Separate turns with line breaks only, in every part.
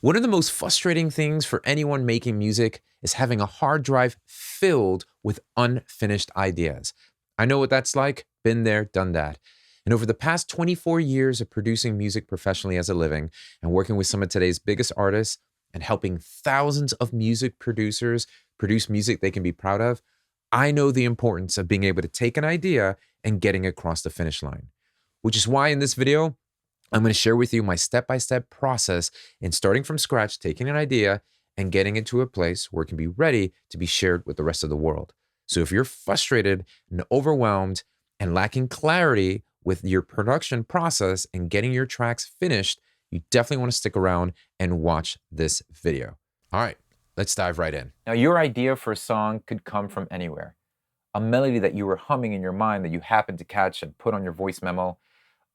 One of the most frustrating things for anyone making music is having a hard drive filled with unfinished ideas. I know what that's like, been there, done that. And over the past 24 years of producing music professionally as a living and working with some of today's biggest artists and helping thousands of music producers produce music they can be proud of, I know the importance of being able to take an idea and getting across the finish line. Which is why in this video, I'm going to share with you my step-by-step process in starting from scratch, taking an idea and getting it to a place where it can be ready to be shared with the rest of the world. So if you're frustrated and overwhelmed and lacking clarity with your production process and getting your tracks finished, you definitely want to stick around and watch this video. All right, let's dive right in.
Now, your idea for a song could come from anywhere. A melody that you were humming in your mind that you happened to catch and put on your voice memo,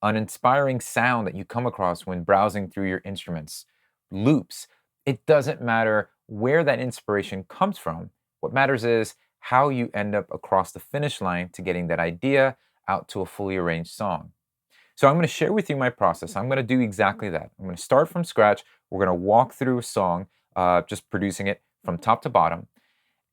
an inspiring sound that you come across when browsing through your instruments, loops. It doesn't matter where that inspiration comes from. What matters is how you end up across the finish line to getting that idea out to a fully arranged song. So I'm going to share with you my process. I'm going to do exactly that. I'm going to start from scratch. We're going to walk through a song, just producing it from top to bottom.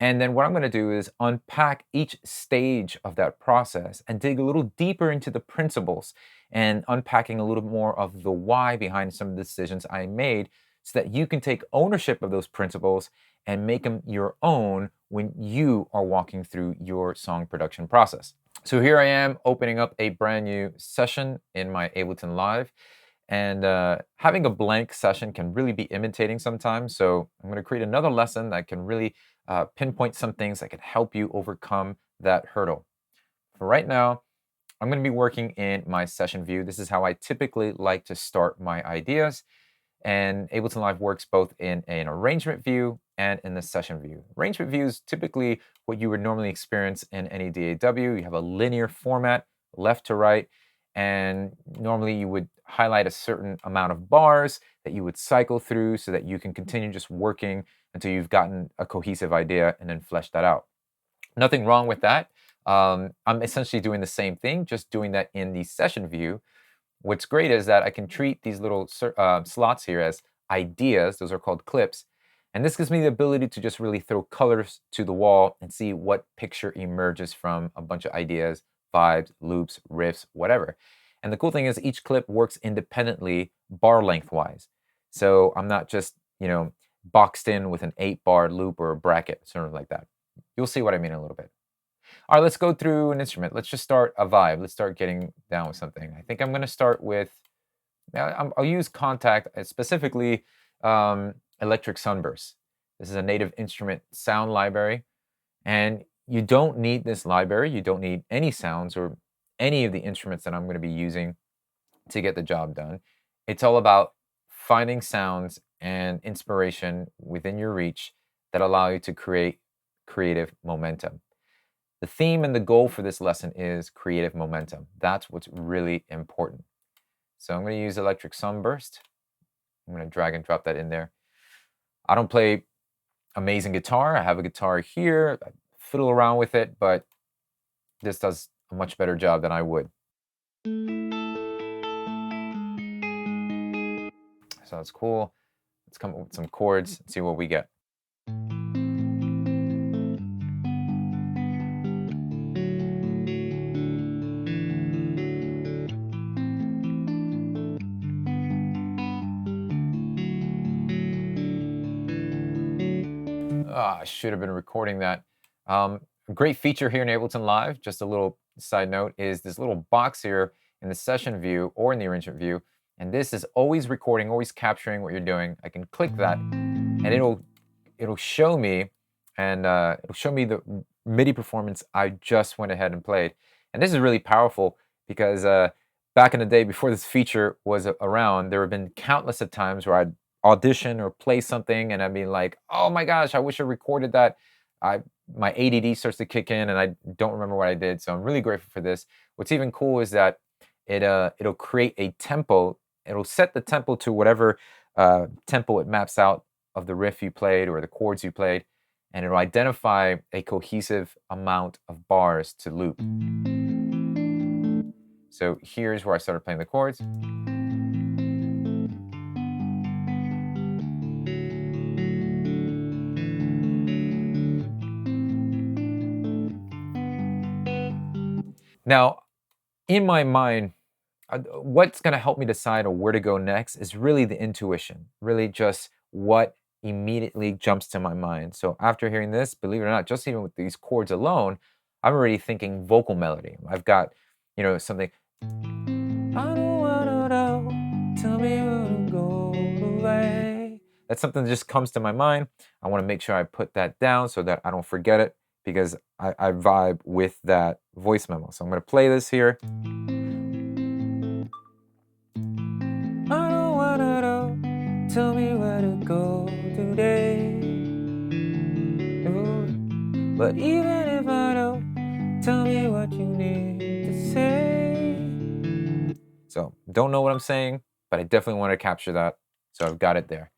And then what I'm going to do is unpack each stage of that process and dig a little deeper into the principles and unpacking a little more of the why behind some of the decisions I made so that you can take ownership of those principles and make them your own when you are walking through your song production process. So here I am opening up a brand new session in my Ableton Live. And having a blank session can really be imitating sometimes. So I'm going to create another lesson that can really pinpoint some things that can help you overcome that hurdle. For right now, I'm going to be working in my session view. This is how I typically like to start my ideas. And Ableton Live works both in an arrangement view and in the session view. Arrangement view is typically what you would normally experience in any DAW. You have a linear format, left to right, and normally you would highlight a certain amount of bars that you would cycle through so that you can continue just working until you've gotten a cohesive idea and then flesh that out. Nothing wrong with that. I'm essentially doing the same thing, just doing that in the session view. What's great is that I can treat these little slots here as ideas. Those are called clips. And this gives me the ability to just really throw colors to the wall and see what picture emerges from a bunch of ideas, vibes, loops, riffs, whatever. And the cool thing is each clip works independently bar length wise. So I'm not just, boxed in with an 8-bar loop or a bracket, something like that. You'll see what I mean in a little bit. All right, let's go through an instrument. Let's just start a vibe. Let's start getting down with something. I think I'm going to start with, I'll use Contact, specifically Electric Sunburst. This is a native instrument sound library. And you don't need this library. You don't need any sounds or any of the instruments that I'm going to be using to get the job done. It's all about finding sounds and inspiration within your reach that allow you to create creative momentum. The theme and the goal for this lesson is creative momentum. That's what's really important. So I'm going to use Electric Sunburst. I'm going to drag and drop that in there. I don't play amazing guitar. I have a guitar here. I fiddle around with it, but this does a much better job than I would. So that's cool. Let's come up with some chords and see what we get. I should have been recording that. A great feature here in Ableton Live, just a little side note, is this little box here in the session view or in the arrangement view. And this is always recording, always capturing what you're doing. I can click that and it'll show me, and it'll show me the MIDI performance I just went ahead and played. And this is really powerful because back in the day before this feature was around, there have been countless of times where I'd audition or play something and I'd be like, oh my gosh, I wish I recorded that. My ADD starts to kick in and I don't remember what I did. So I'm really grateful for this. What's even cool is that it'll create a tempo. It'll set the tempo to whatever tempo it maps out of the riff you played or the chords you played, and it'll identify a cohesive amount of bars to loop. So here's where I started playing the chords. Now, in my mind, what's going to help me decide on where to go next is really the intuition, really just what immediately jumps to my mind. So after hearing this, believe it or not, just even with these chords alone, I'm already thinking vocal melody. I've got, something. I don't wanna know, tell me where to go away. That's something that just comes to my mind. I want to make sure I put that down so that I don't forget it, because I vibe with that voice memo. So I'm going to play this here. I don't wanna know, tell me where to go today. Ooh. But even if I don't, tell me what you need to say. So, don't know what I'm saying, but I definitely want to capture that. So I've got it there.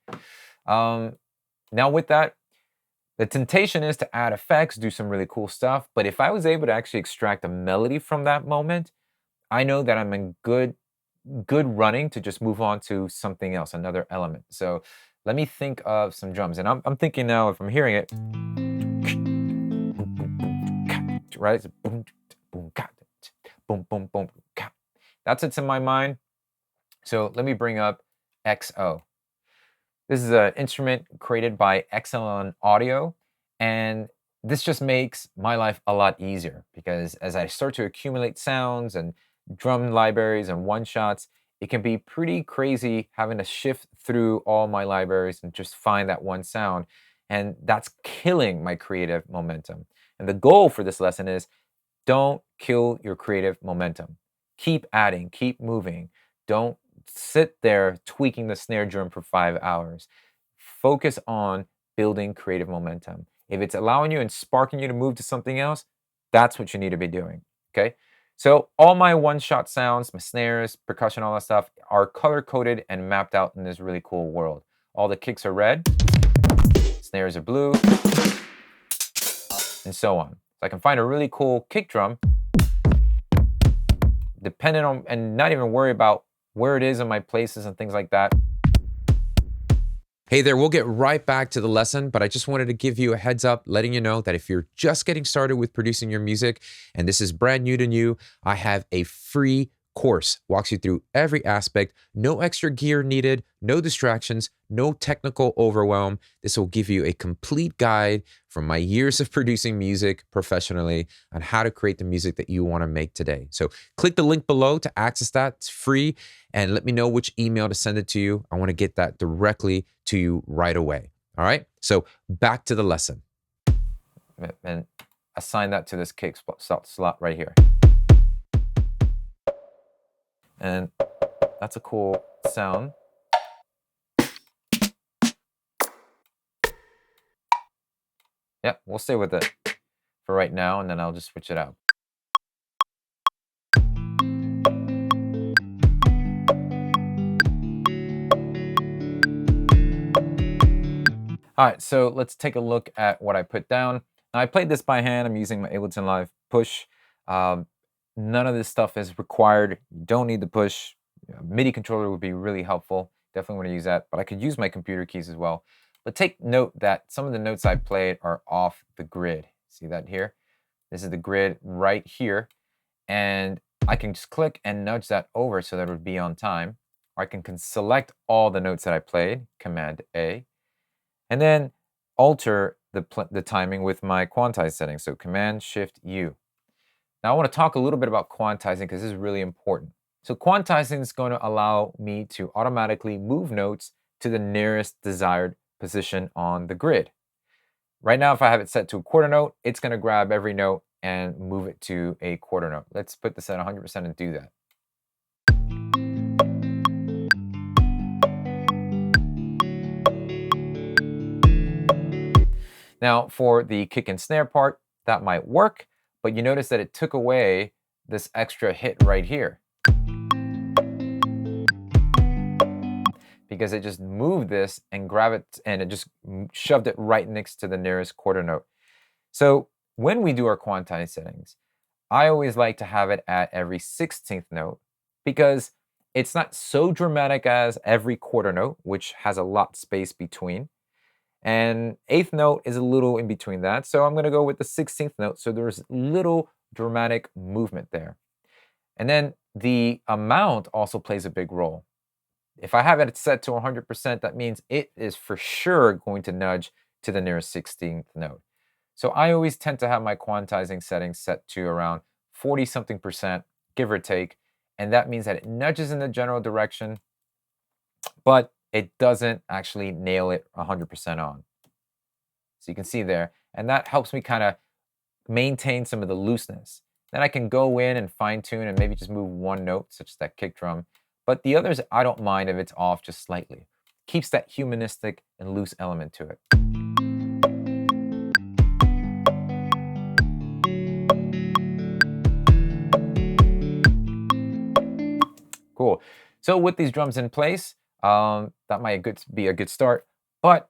Now with that, the temptation is to add effects, do some really cool stuff. But if I was able to actually extract a melody from that moment, I know that I'm in good running to just move on to something else, another element. So let me think of some drums. And I'm thinking now, if I'm hearing it, right? It's boom, boom, boom, boom, boom. That's what's in my mind. So let me bring up XO. This is an instrument created by Excellent Audio, and this just makes my life a lot easier, because as I start to accumulate sounds and drum libraries and one-shots, it can be pretty crazy having to shift through all my libraries and just find that one sound, and that's killing my creative momentum. And the goal for this lesson is, don't kill your creative momentum. Keep adding, keep moving. Don't sit there tweaking the snare drum for 5 hours. Focus on building creative momentum. If it's allowing you and sparking you to move to something else, that's what you need to be doing, okay? So all my one-shot sounds, my snares, percussion, all that stuff are color-coded and mapped out in this really cool world. All the kicks are red, snares are blue, and so on. So I can find a really cool kick drum, depending on, and not even worry about where it is in my places and things like that.
Hey there, we'll get right back to the lesson, but I just wanted to give you a heads up, letting you know that if you're just getting started with producing your music and this is brand new to you, I have a free course, walks you through every aspect, no extra gear needed, no distractions, no technical overwhelm. This will give you a complete guide from my years of producing music professionally on how to create the music that you want to make today. So click the link below to access that. It's free, and let me know which email to send it to you. I want to get that directly to you right away. All right, so back to the lesson.
And assign that to this kick slot right here. And that's a cool sound. Yeah, we'll stay with it for right now, and then I'll just switch it out. All right, so let's take a look at what I put down. Now, I played this by hand. I'm using my Ableton Live push. None of this stuff is required. You don't need the push. MIDI controller would be really helpful. Definitely want to use that, but I could use my computer keys as well. But take note that some of the notes I played are off the grid. See that here? This is the grid right here. And I can just click and nudge that over so that it would be on time. Or I can select all the notes that I played, Command A, and then alter the timing with my quantize setting. So Command Shift U. Now I want to talk a little bit about quantizing, because this is really important. So quantizing is going to allow me to automatically move notes to the nearest desired position on the grid. Right now, if I have it set to a quarter note, it's going to grab every note and move it to a quarter note. Let's put this at 100% and do that. Now, for the kick and snare part, that might work, but you notice that it took away this extra hit right here, because it just moved this and grabbed it, and it just shoved it right next to the nearest quarter note. So when we do our quantize settings, I always like to have it at every 16th note, because it's not so dramatic as every quarter note, which has a lot space between. And 8th note is a little in between that. So I'm going to go with the 16th note. So there's little dramatic movement there. And then the amount also plays a big role. If I have it set to 100%, that means it is for sure going to nudge to the nearest 16th note. So I always tend to have my quantizing settings set to around 40 something percent, give or take. And that means that it nudges in the general direction, but it doesn't actually nail it 100% on. So you can see there, and that helps me kind of maintain some of the looseness. Then I can go in and fine tune and maybe just move one note, such as that kick drum. But the others, I don't mind if it's off just slightly. Keeps that humanistic and loose element to it. Cool. So with these drums in place, that might be a good start. But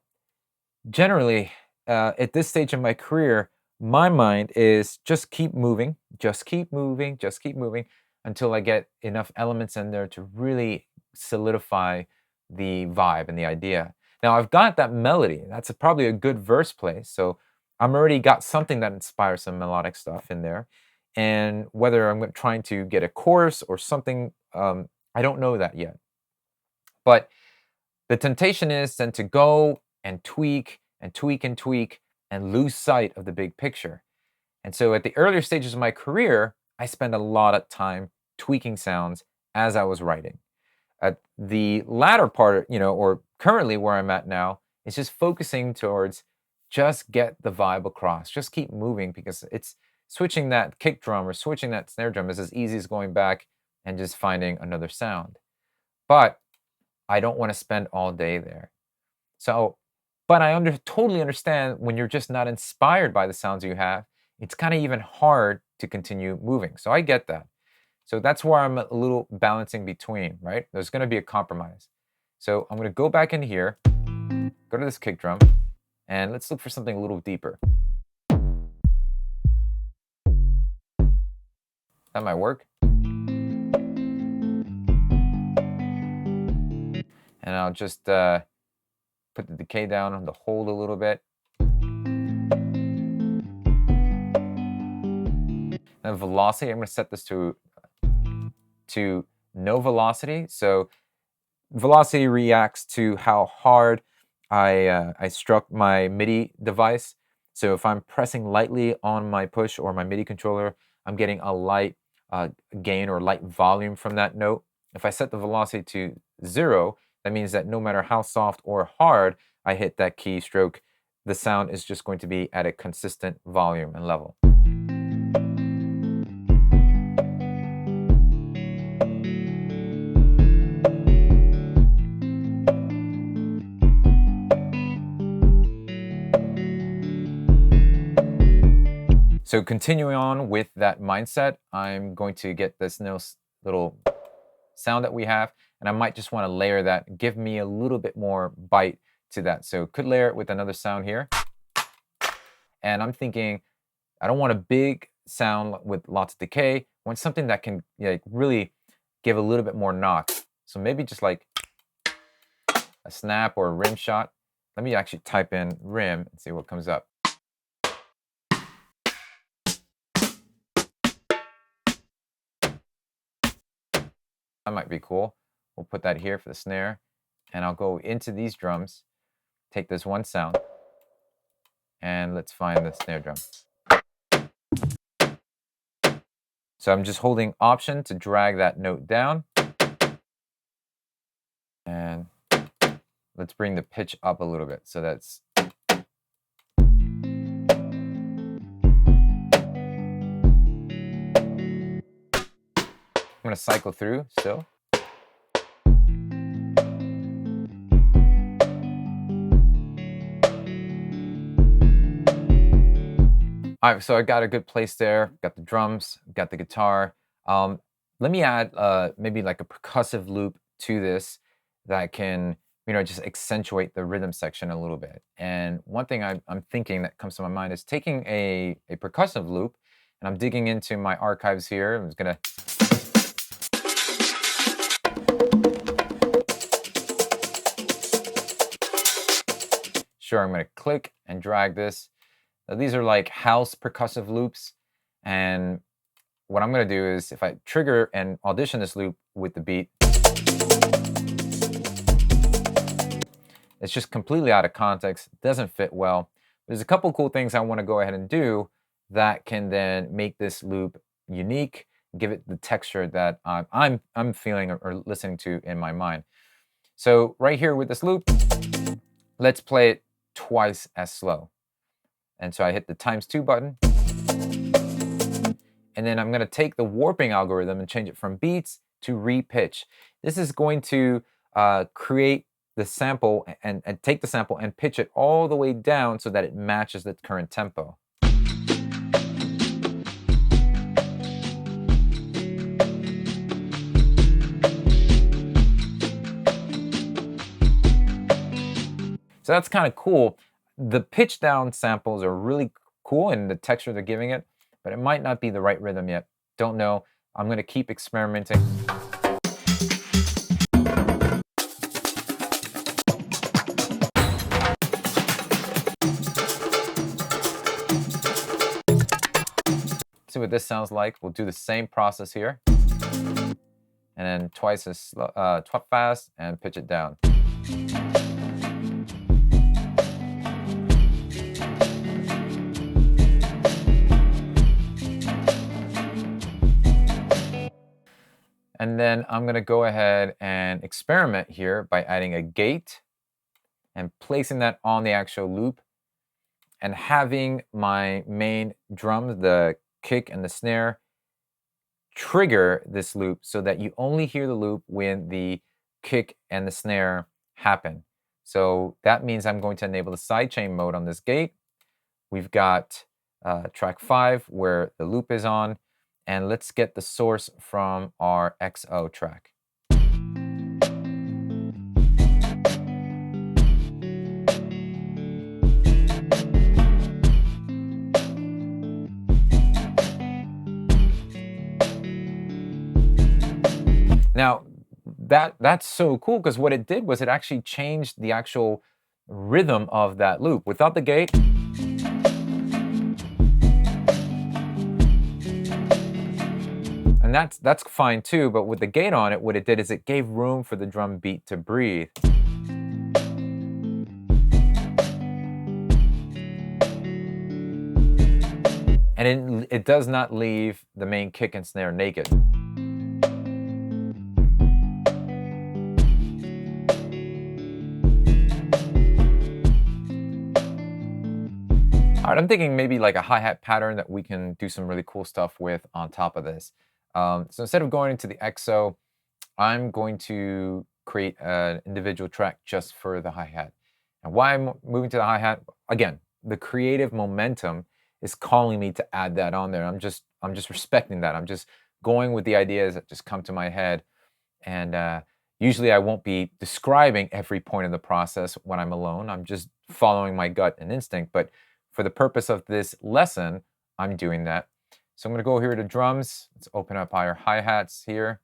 generally, at this stage of my career, my mind is just keep moving, just keep moving, just keep moving until I get enough elements in there to really solidify the vibe and the idea. Now I've got that melody. That's probably a good verse place. So I'm already got something that inspires some melodic stuff in there. And whether I'm trying to get a chorus or something, I don't know that yet. But the temptation is then to go and tweak and tweak and tweak and lose sight of the big picture. And so at the earlier stages of my career, I spent a lot of time tweaking sounds as I was writing. At the latter part, or currently where I'm at now, is just focusing towards just get the vibe across, just keep moving, because it's switching that kick drum or switching that snare drum is as easy as going back and just finding another sound. But I don't want to spend all day there. So, but I totally understand when you're just not inspired by the sounds you have, it's kind of even hard to continue moving. So I get that. So that's where I'm a little balancing between, right? There's going to be a compromise. So I'm going to go back in here, go to this kick drum, and let's look for something a little deeper. That might work. And I'll just put the decay down on the hold a little bit. And velocity, I'm going to set this to no velocity. So velocity reacts to how hard I struck my MIDI device. So if I'm pressing lightly on my push or my MIDI controller, I'm getting a light gain or light volume from that note. If I set the velocity to 0, that means that no matter how soft or hard I hit that keystroke, the sound is just going to be at a consistent volume and level. So continuing on with that mindset, I'm going to get this little sound that we have, and I might just want to layer that, give me a little bit more bite to that. So could layer it with another sound here. And I'm thinking, I don't want a big sound with lots of decay. I want something that can really give a little bit more knock. So maybe just like a snap or a rim shot. Let me actually type in rim and see what comes up. That might be cool. We'll put that here for the snare, and I'll go into these drums, take this one sound, and let's find the snare drum. So I'm just holding Option to drag that note down, and let's bring the pitch up a little bit. So that's I'm going to cycle through still. All right, so I got a good place there. Got the drums, got the guitar. Let me add maybe like a percussive loop to this that can, just accentuate the rhythm section a little bit. And one thing I'm thinking that comes to my mind is taking a percussive loop, and I'm digging into my archives here. I'm just gonna Sure, I'm going to click and drag this. Now, these are like house percussive loops, and what I'm going to do is if I trigger and audition this loop with the beat, it's just completely out of context, doesn't fit well. There's a couple cool things I want to go ahead and do that can then make this loop unique, give it the texture that I'm feeling or listening to in my mind. So right here with this loop, let's play it twice as slow. And so I hit the ×2 button. And then I'm going to take the warping algorithm and change it from beats to repitch. This is going to create the sample and take the sample and pitch it all the way down so that it matches the current tempo. So that's kind of cool. The pitch down samples are really cool in the texture they're giving it, but it might not be the right rhythm yet. Don't know. I'm going to keep experimenting. See what this sounds like. We'll do the same process here. And then twice as slow, fast, and pitch it down. And then I'm going to go ahead and experiment here by adding a gate and placing that on the actual loop and having my main drums, the kick and the snare, trigger this loop so that you only hear the loop when the kick and the snare happen. So that means I'm going to enable the sidechain mode on this gate. We've got track 5 where the loop is on. And let's get the source from our XO track. Now, that's so cool because what it did was it actually changed the actual rhythm of that loop. Without the gate, and that's fine too, but with the gate on it, what it did is it gave room for the drum beat to breathe. And it does not leave the main kick and snare naked. All right, I'm thinking maybe like a hi-hat pattern that we can do some really cool stuff with on top of this. So instead of going into the XO, I'm going to create an individual track just for the hi-hat. And why I'm moving to the hi-hat, again, the creative momentum is calling me to add that on there. I'm just respecting that. I'm just going with the ideas that just come to my head. And usually I won't be describing every point of the process when I'm alone. I'm just following my gut and instinct. But for the purpose of this lesson, I'm doing that. So I'm going to go here to drums. Let's open up our hi-hats here.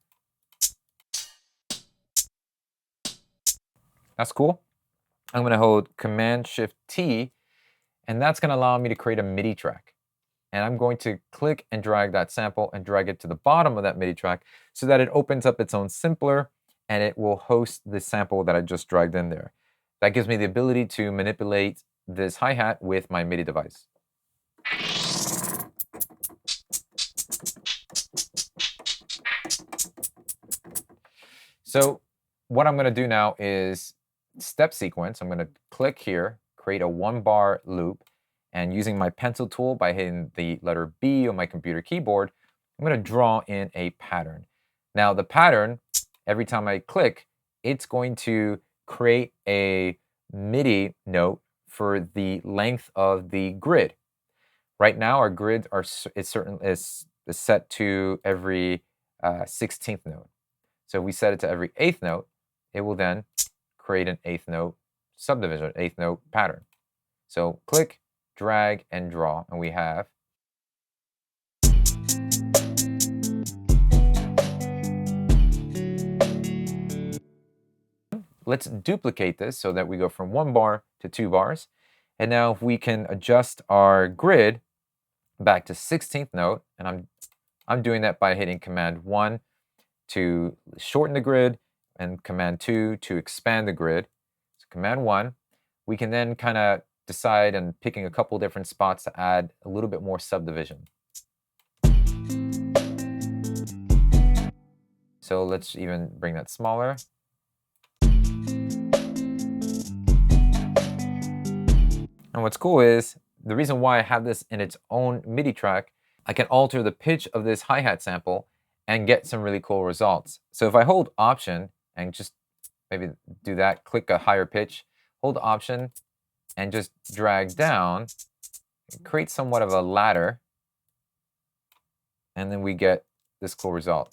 That's cool. I'm going to hold Command-Shift-T, and that's going to allow me to create a MIDI track. And I'm going to click and drag that sample and drag it to the bottom of that MIDI track so that it opens up its own sampler and it will host the sample that I just dragged in there. That gives me the ability to manipulate this hi-hat with my MIDI device. So what I'm going to do now is step sequence. I'm going to click here, create a 1-bar loop, and using my pencil tool by hitting the letter B on my computer keyboard, I'm going to draw in a pattern. Now the pattern, every time I click, it's going to create a MIDI note for the length of the grid. Right now our grid is set to every 16th note. So if we set it to every 8th note, it will then create an 8th note subdivision, 8th note pattern. So click, drag, and draw, and we have let's duplicate this so that we go from 1 bar to 2 bars. And now if we can adjust our grid back to 16th note, and I'm I'm doing that by hitting Command 1 to shorten the grid and Command 2 to expand the grid. So Command 1, we can then kind of decide on picking a couple different spots to add a little bit more subdivision. So let's even bring that smaller. And what's cool is, the reason why I have this in its own MIDI track, I can alter the pitch of this hi-hat sample and get some really cool results. So if I hold Option and just maybe do that, click a higher pitch, hold Option and just drag down, create somewhat of a ladder, and then we get this cool result.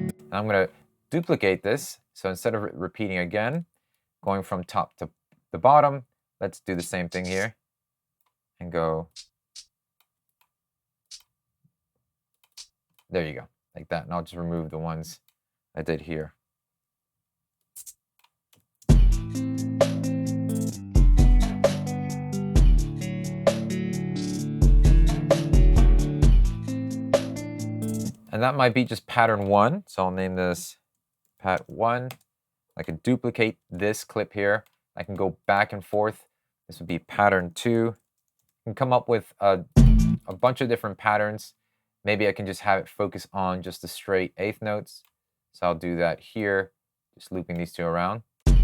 And I'm going to duplicate this. So instead of repeating again, going from top to the bottom, let's do the same thing here and go. There you go, like that. And I'll just remove the ones I did here. And that might be just pattern 1. So I'll name this Pat 1. I can duplicate this clip here. I can go back and forth. This would be pattern 2. I can come up with a bunch of different patterns. Maybe I can just have it focus on just the straight eighth notes. So I'll do that here, just looping these two around. And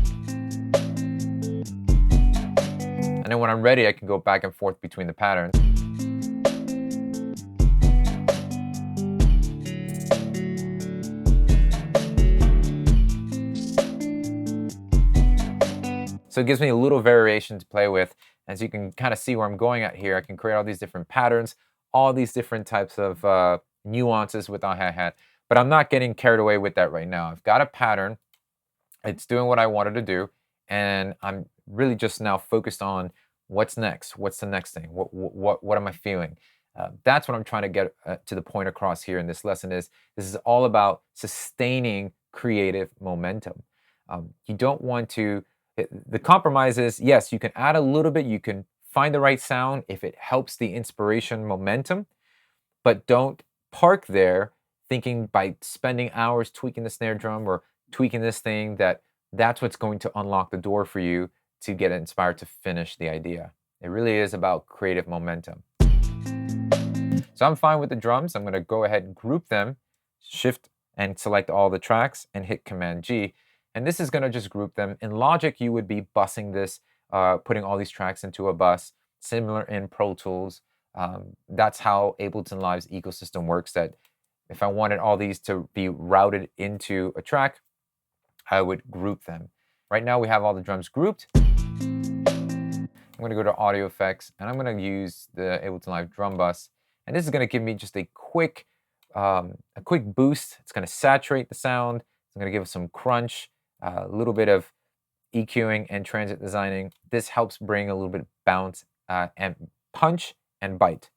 then when I'm ready, I can go back and forth between the patterns. So it gives me a little variation to play with. As you can kind of see where I'm going at here, I can create all these different patterns, all these different types of nuances with the hi-hat. But I'm not getting carried away with that right now. I've got a pattern. It's doing what I wanted to do. And I'm really just now focused on what's next. What's the next thing? What am I feeling? That's what I'm trying to get to the point across here in this lesson is this is all about sustaining creative momentum. You don't want to... The compromise is, yes, you can add a little bit, you can find the right sound if it helps the inspiration momentum, but don't park there thinking by spending hours tweaking the snare drum or tweaking this thing that's what's going to unlock the door for you to get inspired to finish the idea. It really is about creative momentum. So I'm fine with the drums. I'm going to go ahead and group them, shift and select all the tracks and hit Command G. And this is going to just group them. In Logic, you would be bussing this, putting all these tracks into a bus, similar in Pro Tools. That's how Ableton Live's ecosystem works, that if I wanted all these to be routed into a track, I would group them. Right now, we have all the drums grouped. I'm going to go to Audio Effects, and I'm going to use the Ableton Live drum bus. And this is going to give me just a quick boost. It's going to saturate the sound. It's going to give us some crunch. A little bit of EQing and transit designing. This helps bring a little bit of bounce and punch and bite.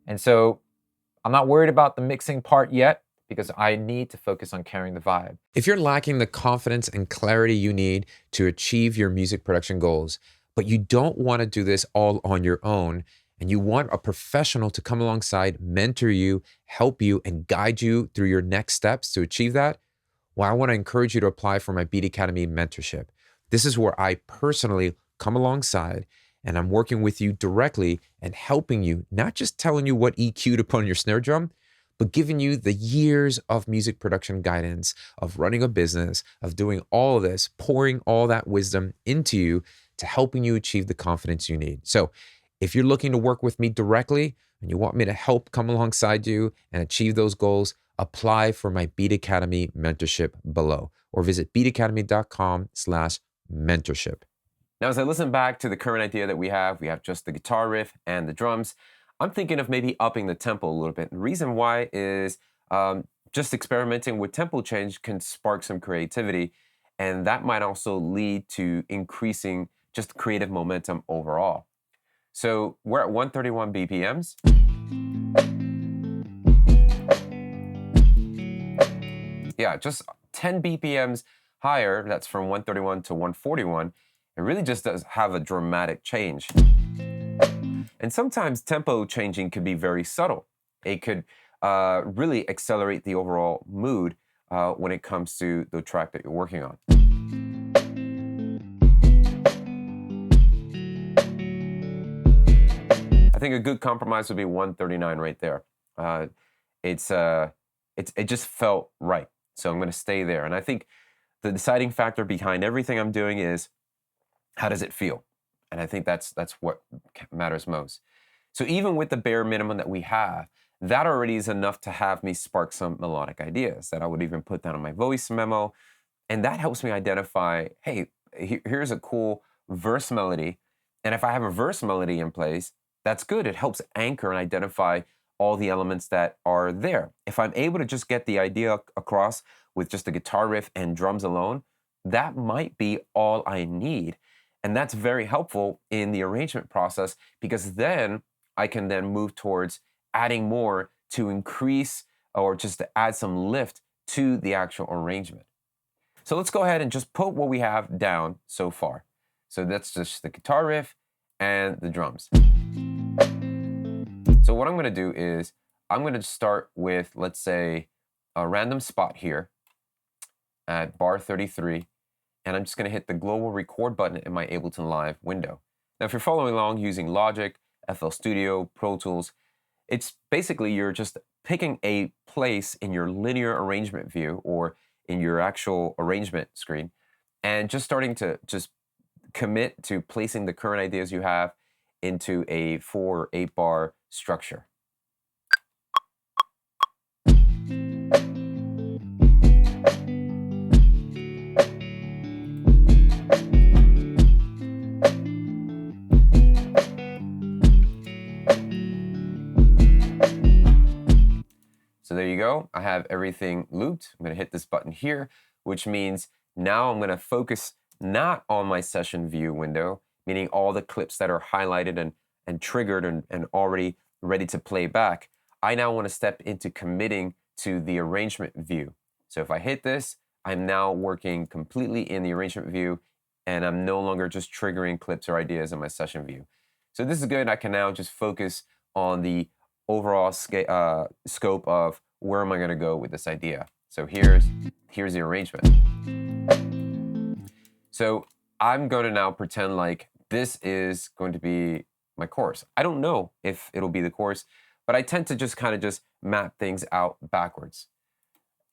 And so I'm not worried about the mixing part yet because I need to focus on carrying the vibe.
If you're lacking the confidence and clarity you need to achieve your music production goals, but you don't want to do this all on your own, and you want a professional to come alongside, mentor you, help you, and guide you through your next steps to achieve that, well, I want to encourage you to apply for my Beat Academy mentorship. This is where I personally come alongside, and I'm working with you directly and helping you, not just telling you what EQ to put on your snare drum, but giving you the years of music production guidance, of running a business, of doing all of this, pouring all that wisdom into you to helping you achieve the confidence you need. So if you're looking to work with me directly and you want me to help come alongside you and achieve those goals, apply for my Beat Academy mentorship below or visit beatacademy.com/mentorship.
Now, as I listen back to the current idea that we have just the guitar riff and the drums. I'm thinking of maybe upping the tempo a little bit. The reason why is just experimenting with tempo change can spark some creativity, and that might also lead to increasing just creative momentum overall. So we're at 131 BPMs. Yeah, just 10 BPMs higher, that's from 131 to 141, it really just does have a dramatic change. And sometimes tempo changing can be very subtle. It could really accelerate the overall mood when it comes to the track that you're working on. I think a good compromise would be 139 right there. It just felt right. So I'm going to stay there. And I think the deciding factor behind everything I'm doing is, how does it feel? And I think that's what matters most. So even with the bare minimum that we have, that already is enough to have me spark some melodic ideas that I would even put down on my voice memo. And that helps me identify, hey, here's a cool verse melody. And if I have a verse melody in place, that's good. It helps anchor and identify all the elements that are there. If I'm able to just get the idea across with just a guitar riff and drums alone, that might be all I need. And that's very helpful in the arrangement process, because then I can then move towards adding more to increase or just to add some lift to the actual arrangement. So let's go ahead and just put what we have down so far. So that's just the guitar riff and the drums. So what I'm going to do is I'm going to start with, let's say, a random spot here at bar 33. And I'm just going to hit the global record button in my Ableton Live window. Now, if you're following along using Logic, FL Studio, Pro Tools, it's basically you're just picking a place in your linear arrangement view or in your actual arrangement screen and just starting to just commit to placing the current ideas you have into a 4 or 8 bar structure. So there you go. I have everything looped. I'm going to hit this button here, which means now I'm going to focus not on my session view window, meaning all the clips that are highlighted and triggered and already ready to play back. I now want to step into committing to the arrangement view. So if I hit this, I'm now working completely in the arrangement view, and I'm no longer just triggering clips or ideas in my session view. So this is good. I can now just focus on the overall scope of where am I going to go with this idea. So here's the arrangement. So I'm going to now pretend like this is going to be my chorus. I don't know if it'll be the chorus, but I tend to just kind of just map things out backwards.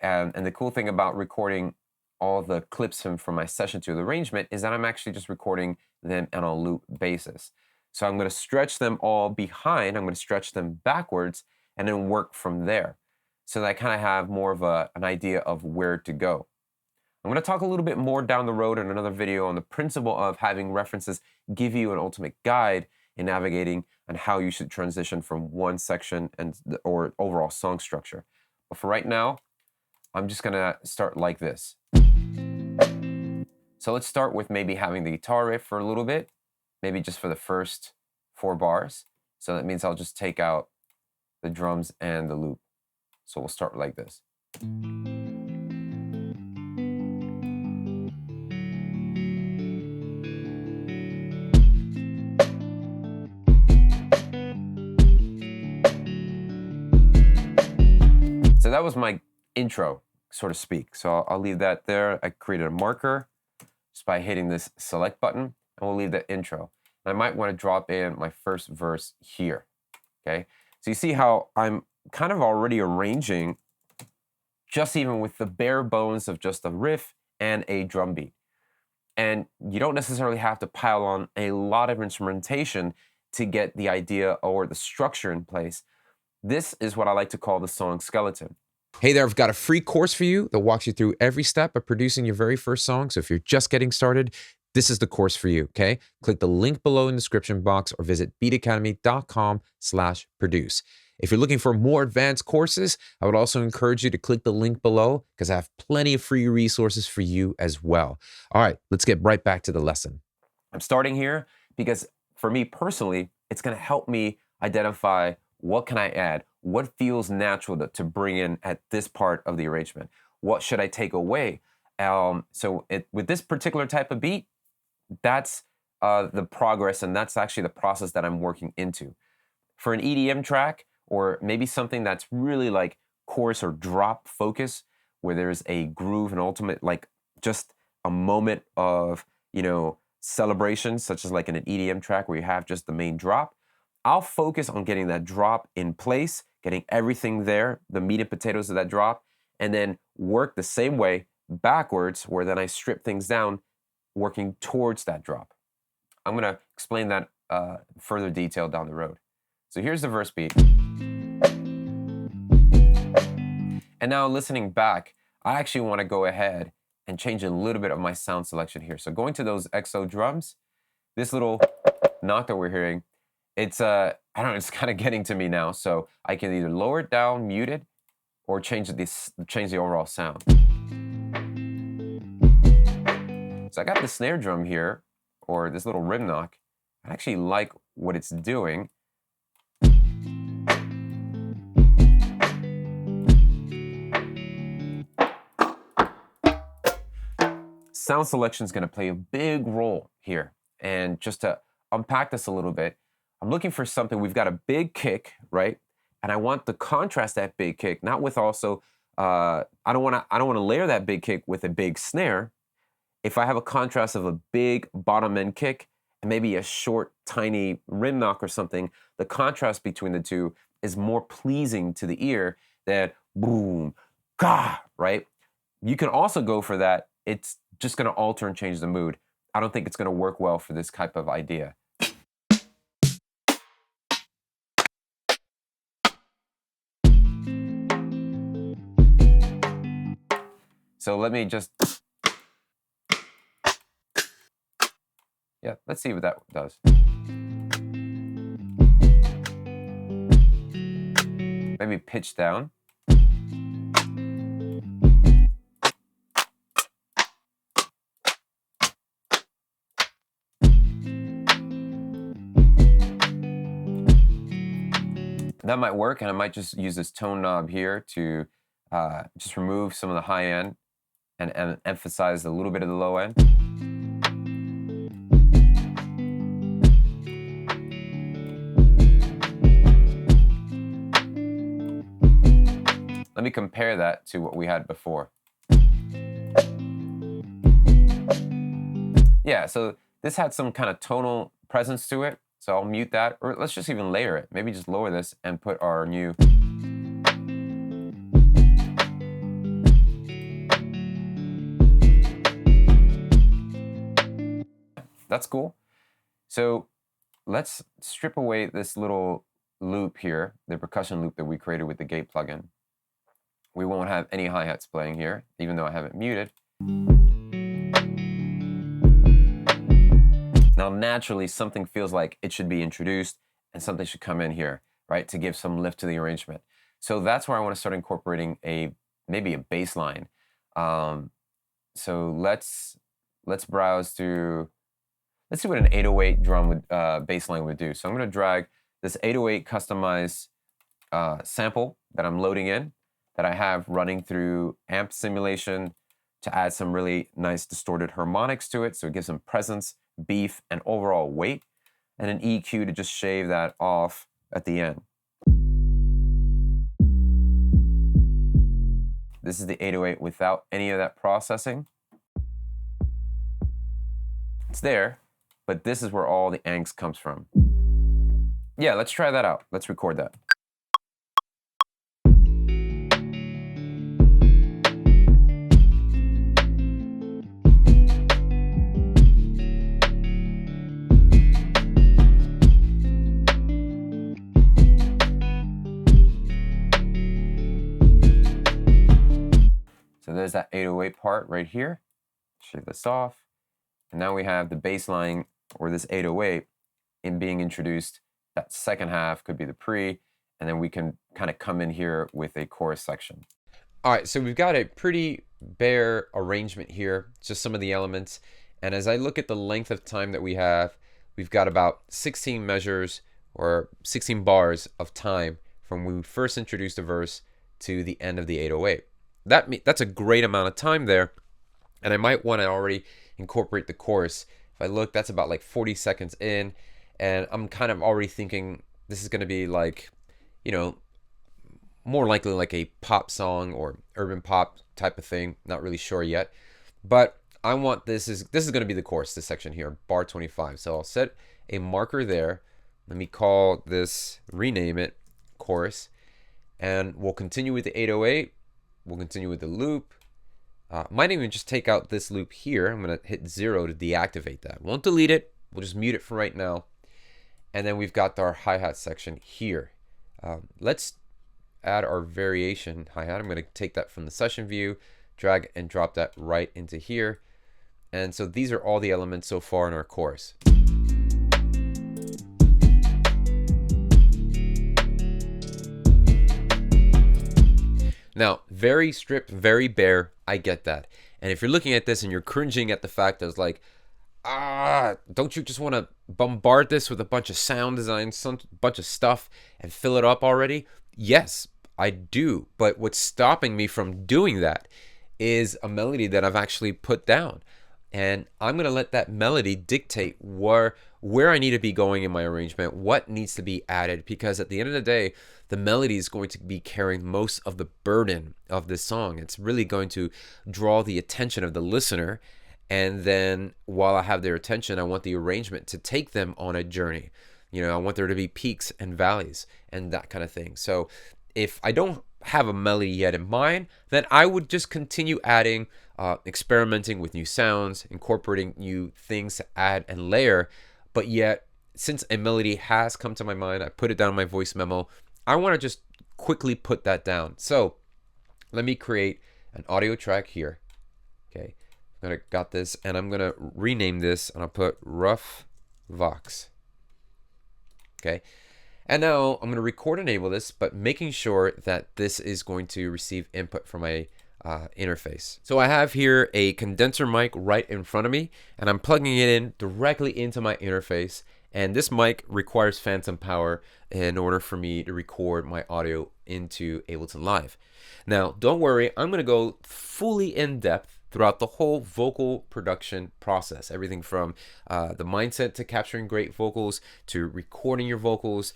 And the cool thing about recording all the clips from my session to the arrangement is that I'm actually just recording them on a loop basis. So I'm going to stretch them all behind, I'm going to stretch them backwards, and then work from there. So that I kind of have more of an idea of where to go. I'm going to talk a little bit more down the road in another video on the principle of having references give you an ultimate guide in navigating and how you should transition from one section or overall song structure. But for right now, I'm just going to start like this. So let's start with maybe having the guitar riff for a little bit. Maybe just for the first 4 bars. So that means I'll just take out the drums and the loop. So we'll start like this. So that was my intro, so to speak. So I'll leave that there. I created a marker just by hitting this select button. And we'll leave the intro. And I might want to drop in my first verse here, okay? So you see how I'm kind of already arranging just even with the bare bones of just a riff and a drum beat. And you don't necessarily have to pile on a lot of instrumentation to get the idea or the structure in place. This is what I like to call the song skeleton.
Hey there, I've got a free course for you that walks you through every step of producing your very first song. So if you're just getting started, this is the course for you, okay? Click the link below in the description box or visit beatacademy.com/produce. If you're looking for more advanced courses, I would also encourage you to click the link below because I have plenty of free resources for you as well. All right, let's get right back to the lesson.
I'm starting here because for me personally, it's going to help me identify what can I add, what feels natural to bring in at this part of the arrangement. what should I take away? With this particular type of beat, that's the progress, and that's actually the process that I'm working into. For an EDM track, or maybe something that's really like chorus or drop focus, where there's a groove and ultimate, like just a moment of, celebration, such as like in an EDM track where you have just the main drop, I'll focus on getting that drop in place, getting everything there, the meat and potatoes of that drop, and then work the same way backwards, where then I strip things down, working towards that drop. I'm gonna explain that further detail down the road. So here's the verse beat. And now listening back, I actually wanna go ahead and change a little bit of my sound selection here. So going to those XO drums, this little knock that we're hearing, it's I don't know, it's kind of getting to me now. So I can either lower it down, mute it, or change the overall sound. So I got the snare drum here, or this little rim knock. I actually like what it's doing. Sound selection is going to play a big role here. And just to unpack this a little bit, I'm looking for something. We've got a big kick, right? And I want to contrast that big kick, not with also, I don't want to layer that big kick with a big snare. If I have a contrast of a big bottom end kick and maybe a short, tiny rim knock or something, the contrast between the two is more pleasing to the ear than boom, gah, right? You can also go for that. It's just going to alter and change the mood. I don't think it's going to work well for this type of idea. So let me just, let's see what that does. Maybe pitch down. That might work, and I might just use this tone knob here to just remove some of the high end and emphasize a little bit of the low end. Let me compare that to what we had before. Yeah, so this had some kind of tonal presence to it. So I'll mute that, or let's just even layer it. Maybe just lower this and put our new. That's cool. So let's strip away this little loop here, the percussion loop that we created with the gate plugin. We won't have any hi-hats playing here, even though I have it muted. Now, naturally, something feels like it should be introduced and something should come in here, right, to give some lift to the arrangement. So that's where I want to start incorporating maybe a bass line. So let's browse through, let's see what an 808 drum bass line would do. So I'm going to drag this 808 customized sample that I'm loading in, that I have running through amp simulation to add some really nice distorted harmonics to it, so it gives some presence, beef, and overall weight, and an EQ to just shave that off at the end. This is the 808 without any of that processing. It's there, but this is where all the angst comes from. Yeah, let's try that out. Let's record that. So there's that 808 part right here. Shave this off. And now we have the bass line, or this 808, in being introduced. That second half could be the pre, and then we can kind of come in here with a chorus section.
All right, so we've got a pretty bare arrangement here, just some of the elements. And as I look at the length of time that we have, we've got about 16 measures or 16 bars of time from when we first introduced the verse to the end of the 808.
that's a great amount of time there. And I might want to already incorporate the chorus. If I look, that's about like 40 seconds in. And I'm kind of already thinking this is going to be like, you know, more likely like a pop song or urban pop type of thing. Not really sure yet. But I want this is going to be the chorus, this section here, bar 25. So I'll set a marker there. Let me call this, rename it, chorus. And we'll continue with the 808. We'll continue with the loop. Might even just take out this loop here. I'm going to hit 0 to deactivate that. Won't delete it. We'll just mute it for right now. And then we've got our hi-hat section here. Let's add our variation hi-hat. I'm going to take that from the session view, drag and drop that right into here. And so these are all the elements so far in our chorus. Now, very stripped, very bare, I get that. And if you're looking at this and you're cringing at the fact that it's like, don't you just want to bombard this with a bunch of sound design, some bunch of stuff and fill it up already? Yes, I do. But what's stopping me from doing that is a melody that I've actually put down. And I'm going to let that melody dictate where I need to be going in my arrangement, what needs to be added, because at the end of the day, the melody is going to be carrying most of the burden of this song. It's really going to draw the attention of the listener. And then while I have their attention, I want the arrangement to take them on a journey. You know, I want there to be peaks and valleys and that kind of thing. So if I don't have a melody yet in mind, then I would just continue adding, experimenting with new sounds, incorporating new things to add and layer. But yet, since a melody has come to my mind, I put it down in my voice memo. I want to just quickly put that down. So let me create an audio track here. Okay, got this, and I'm gonna rename this, and I'll put Rough Vox. Okay. And now I'm going to record enable this, but making sure that this is going to receive input from my interface. So I have here a condenser mic right in front of me, and I'm plugging it in directly into my interface. And this mic requires phantom power in order for me to record my audio into Ableton Live. Now, don't worry, I'm going to go fully in depth throughout the whole vocal production process. Everything from the mindset to capturing great vocals to recording your vocals,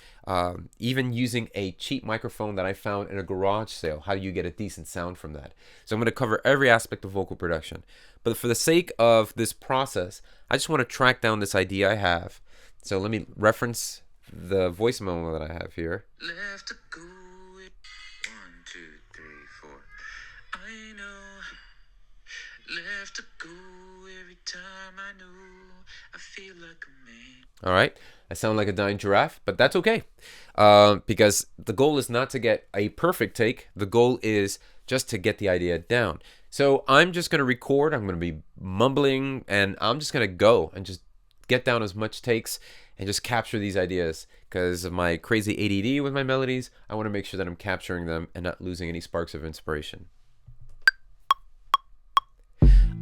even using a cheap microphone that I found in a garage sale. How do you get a decent sound from that? So I'm going to cover every aspect of vocal production. But for the sake of this process, I just want to track down this idea I have. So let me reference the voice memo that I have here.
Left to go with 1, 2, 3, 4. I know. Left to go every time I know. I feel like a man.
All right, I sound like a dying giraffe, but that's okay, because the goal is not to get a perfect take. The goal is just to get the idea down. So I'm just going to record. I'm going to be mumbling, and I'm just going to go and just get down as much takes and just capture these ideas. Because of my crazy ADD with my melodies, I want to make sure that I'm capturing them and not losing any sparks of inspiration.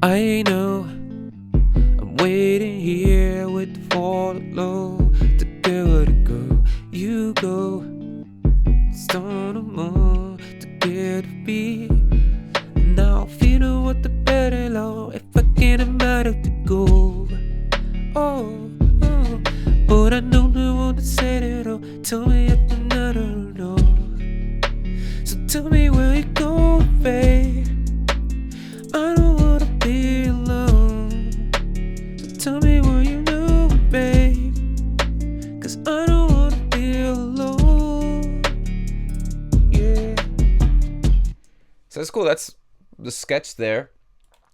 I know I'm waiting here with the fall low to get where to go. You go, stone the moon to get a beat. Now feeling what the better low if I can't matter to go. Oh, but I don't want to say it all. Tell me at the night of the door. So tell me where you go, babe. I don't wanna be alone. So tell me what you know, babe. 'Cause I don't wanna be alone. Yeah.
So that's cool. That's the sketch there.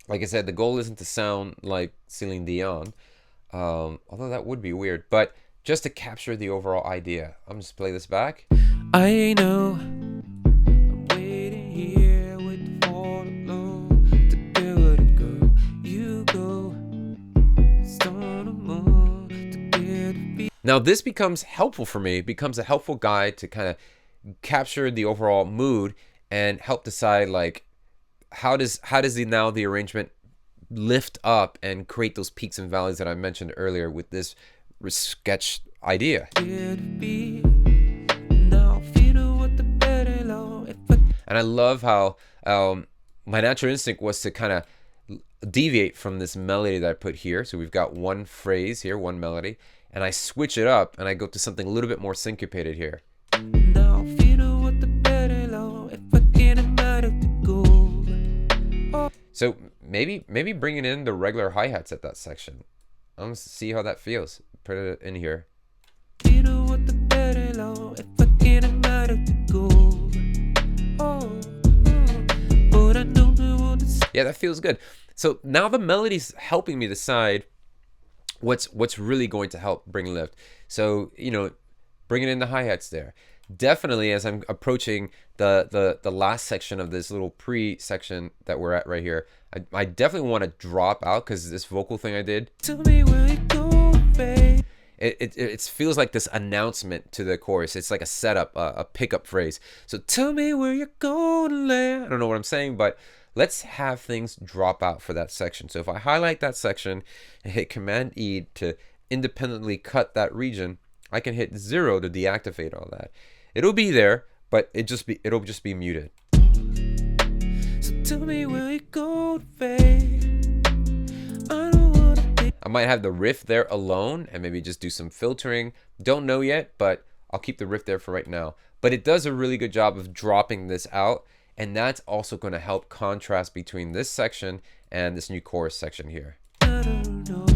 Like I said, the goal isn't to sound like Celine Dion, although that would be weird, but just to capture the overall idea. I'm just play this back.
I know I'm waiting here with the fall low to get where to go. You go, stone the moon to get a beat.
Now this becomes helpful for me. It becomes a helpful guide to kind of capture the overall mood and help decide like how does the arrangement lift up and create those peaks and valleys that I mentioned earlier with this sketch idea. And I love how my natural instinct was to kind of deviate from this melody that I put here. So we've got one phrase here, one melody, and I switch it up and I go to something a little bit more syncopated here.
Now feeling what the better law if I get him out of the goal.
So maybe bringing in the regular hi-hats at that section. I'm gonna see how that feels. Put it in here.
Feeling what the better law if I get him out of the goal. But I don't know what to say.
Yeah, that feels good. So now the melody's helping me decide what's really going to help bring lift. So, you know, bringing in the hi-hats there. Definitely, as I'm approaching the last section of this little pre-section that we're at right here, I definitely want to drop out, because this vocal thing I did,
Tell me where you go, babe.
it feels like this announcement to the chorus. It's like a setup, a pickup phrase. So tell me where you're going to land. I don't know what I'm saying, but let's have things drop out for that section. So if I highlight that section and hit Command E to independently cut that region, I can hit 0 to deactivate all that. It'll be there, but it'll just be muted.
So tell me where you go, babe. I don't wanna be.
I might have the riff there alone and maybe just do some filtering. Don't know yet, but I'll keep the riff there for right now. But it does a really good job of dropping this out, and that's also going to help contrast between this section and this new chorus section here.
I don't know.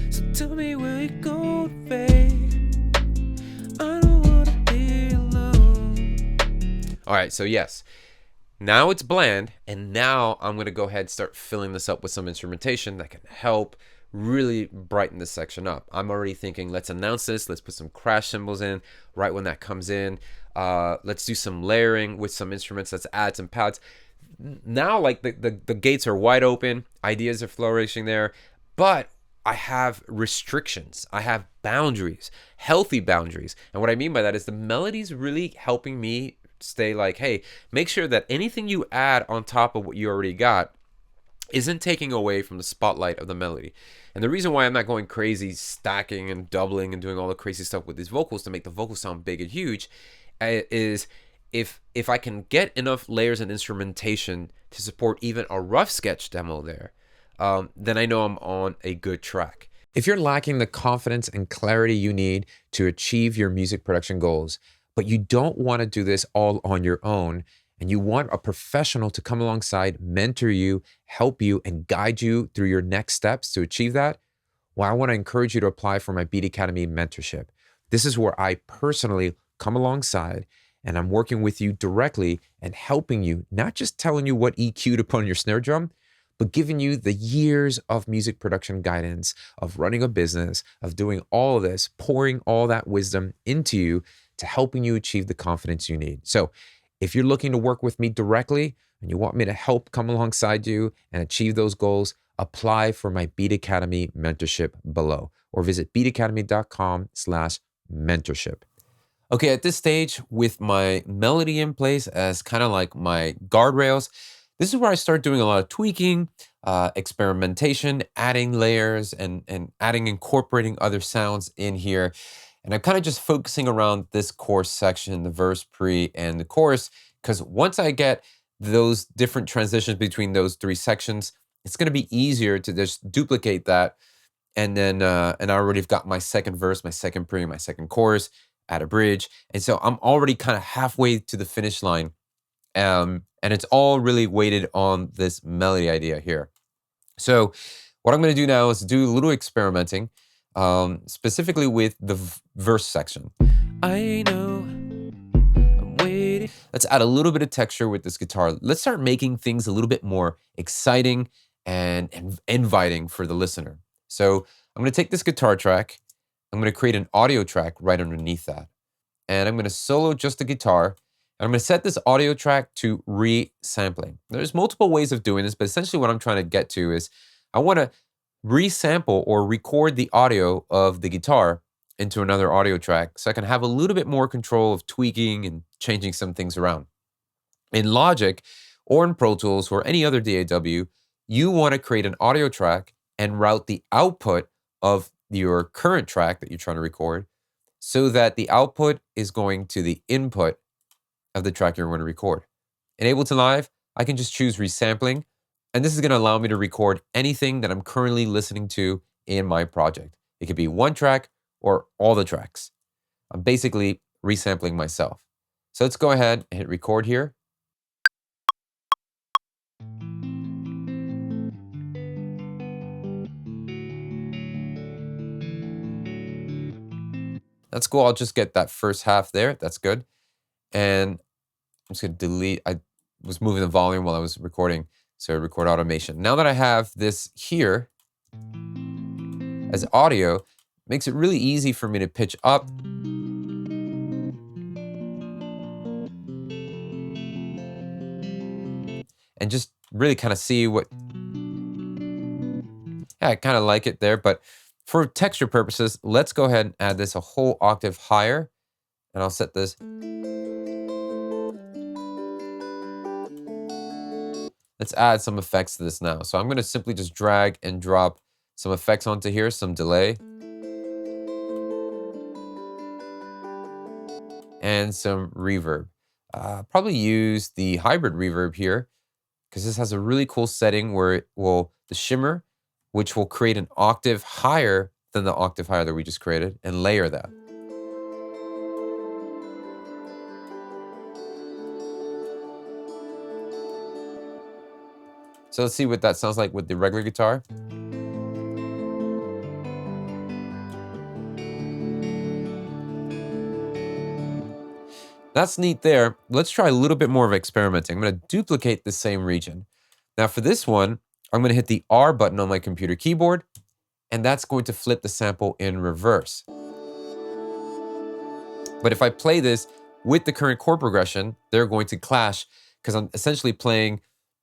So tell me where you go, babe. I don't wanna be alone.
All right, so yes, now it's bland, and now I'm going to go ahead and start filling this up with some instrumentation that can help really brighten this section up. I'm already thinking, let's announce this, let's put some crash cymbals in right when that comes in. Let's do some layering with some instruments, let's add some pads. Now, like, the gates are wide open, ideas are flourishing there, but I have restrictions, I have boundaries, healthy boundaries. And what I mean by that is the melody's really helping me stay like, hey, make sure that anything you add on top of what you already got isn't taking away from the spotlight of the melody. And the reason why I'm not going crazy stacking and doubling and doing all the crazy stuff with these vocals to make the vocals sound big and huge is if I can get enough layers and instrumentation to support even a rough sketch demo there, then I know I'm on a good track.
If you're lacking the confidence and clarity you need to achieve your music production goals, but you don't want to do this all on your own, and you want a professional to come alongside, mentor you, help you, and guide you through your next steps to achieve that, well, I want to encourage you to apply for my Beat Academy mentorship. This is where I personally come alongside, and I'm working with you directly and helping you, not just telling you what EQ to put on your snare drum, but giving you the years of music production guidance, of running a business, of doing all of this, pouring all that wisdom into you to helping you achieve the confidence you need. So if you're looking to work with me directly and you want me to help come alongside you and achieve those goals, apply for my Beat Academy mentorship below, or visit beatacademy.com/mentorship. Okay, at this stage, with my melody in place as kind of like my guardrails, this is where I start doing a lot of tweaking, experimentation, adding layers and incorporating other sounds in here. And I'm kind of just focusing around this chorus section, the verse, pre, and the chorus, because once I get those different transitions between those three sections, it's going to be easier to just duplicate that. And then, and I already have got my second verse, my second pre, my second chorus, add a bridge. And so I'm already kind of halfway to the finish line. And it's all really weighted on this melody idea here. So what I'm going to do now is do a little experimenting, specifically with the verse section.
I know I'm waiting.
Let's add a little bit of texture with this guitar. Let's start making things a little bit more exciting and inviting for the listener. So I'm going to take this guitar track. I'm going to create an audio track right underneath that. And I'm going to solo just the guitar. And I'm going to set this audio track to re-sampling. There's multiple ways of doing this, but essentially what I'm trying to get to is I want to resample or record the audio of the guitar into another audio track so I can have a little bit more control of tweaking and changing some things around. In Logic or in Pro Tools or any other DAW, you want to create an audio track and route the output of your current track that you're trying to record so that the output is going to the input of the track you're going to record. In Ableton Live,
I can just choose resampling. And this is going to allow me to record anything that I'm currently listening to in my project. It could be one track or all the tracks. I'm basically resampling myself. So let's go ahead and hit record here. That's cool. I'll just get that first half there. That's good. And I'm just going to delete. I was moving the volume while I was recording. So record automation. Now that I have this here as audio, it makes it really easy for me to pitch up and just really kind of see what, yeah, I kind of like it there. But for texture purposes, let's go ahead and add this a whole octave higher. And I'll set this. Let's add some effects to this now. So I'm going to simply just drag and drop some effects onto here, some delay. And some reverb. Probably use the hybrid reverb here because this has a really cool setting where it will, the shimmer, which will create an octave higher than the octave higher that we just created and layer that. So let's see what that sounds like with the regular guitar. That's neat there. Let's try a little bit more of experimenting. I'm going to duplicate the same region. Now for this one, I'm going to hit the R button on my computer keyboard, and that's going to flip the sample in reverse. But if I play this with the current chord progression, they're going to clash because I'm essentially playing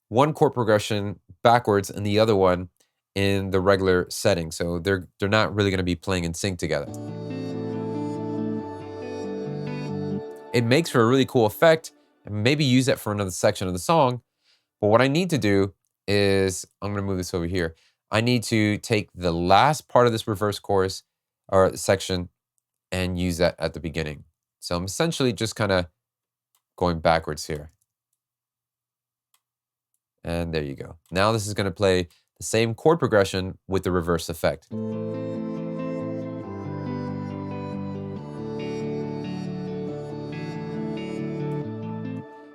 one chord progression backwards and the other one in the regular setting. So they're not really going to be playing in sync together. It makes for a really cool effect, and maybe use that for another section of the song. But what I need to do is, I'm going to move this over here. I need to take the last part of this reverse chorus or section and use that at the beginning. So I'm essentially just kind of going backwards here. And there you go. Now this is going to play the same chord progression with the reverse effect.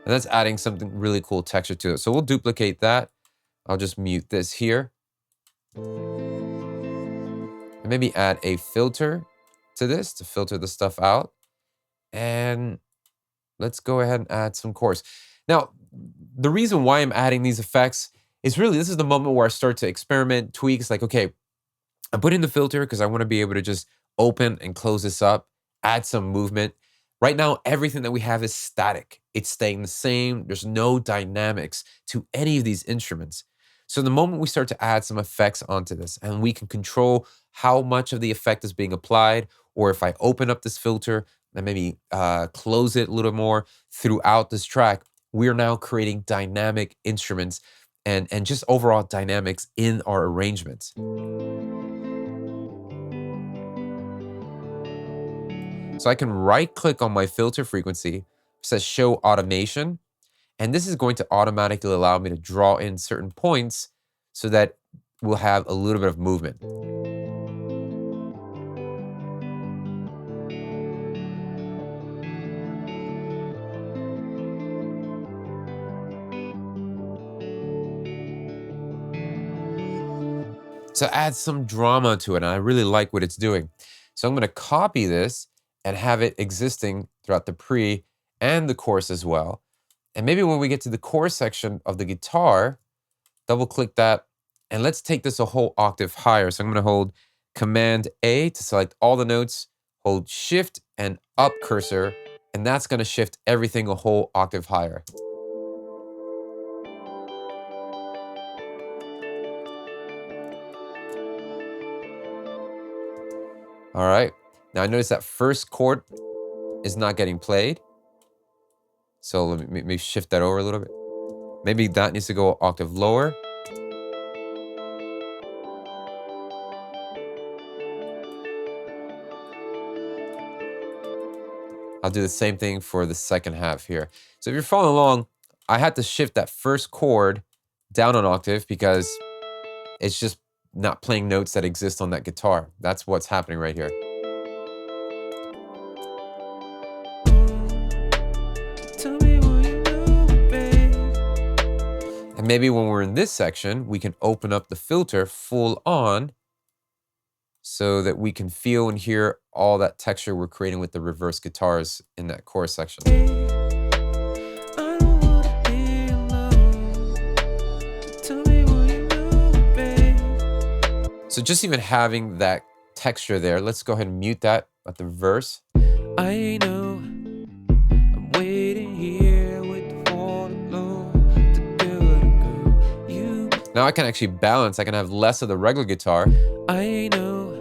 And that's adding something really cool texture to it. So we'll duplicate that. I'll just mute this here. And maybe add a filter to this to filter the stuff out. And let's go ahead and add some chorus. Now, the reason why I'm adding these effects is really, this is the moment where I start to experiment, tweaks, like, okay, I'm putting the filter because I want to be able to just open and close this up, add some movement. Right now, everything that we have is static. It's staying the same. There's no dynamics to any of these instruments. So the moment we start to add some effects onto this, and we can control how much of the effect is being applied, or if I open up this filter and maybe close it a little more throughout this track, we are now creating dynamic instruments and just overall dynamics in our arrangements. So I can right-click on my filter frequency, it says show automation, and this is going to automatically allow me to draw in certain points so that we'll have a little bit of movement. So add some drama to it, and I really like what it's doing. So I'm going to copy this and have it existing throughout the pre and the chorus as well. And maybe when we get to the chorus section of the guitar, double click that, and let's take this a whole octave higher. So I'm going to hold Command A to select all the notes, hold Shift and up cursor, and that's going to shift everything a whole octave higher. All right, now I notice that first chord is not getting played. So let me shift that over a little bit. Maybe that needs to go an octave lower. I'll do the same thing for the second half here. So if you're following along, I had to shift that first chord down an octave because it's just not playing notes that exist on that guitar. That's what's happening right here. And maybe when we're in this section, we can open up the filter full on so that we can feel and hear all that texture we're creating with the reverse guitars in that chorus section. So just even having that texture there, let's go ahead and mute that at the verse.
I know I'm waiting here with the falling low to do it, girl. You.
Now I can actually balance. I can have less of the regular guitar.
I know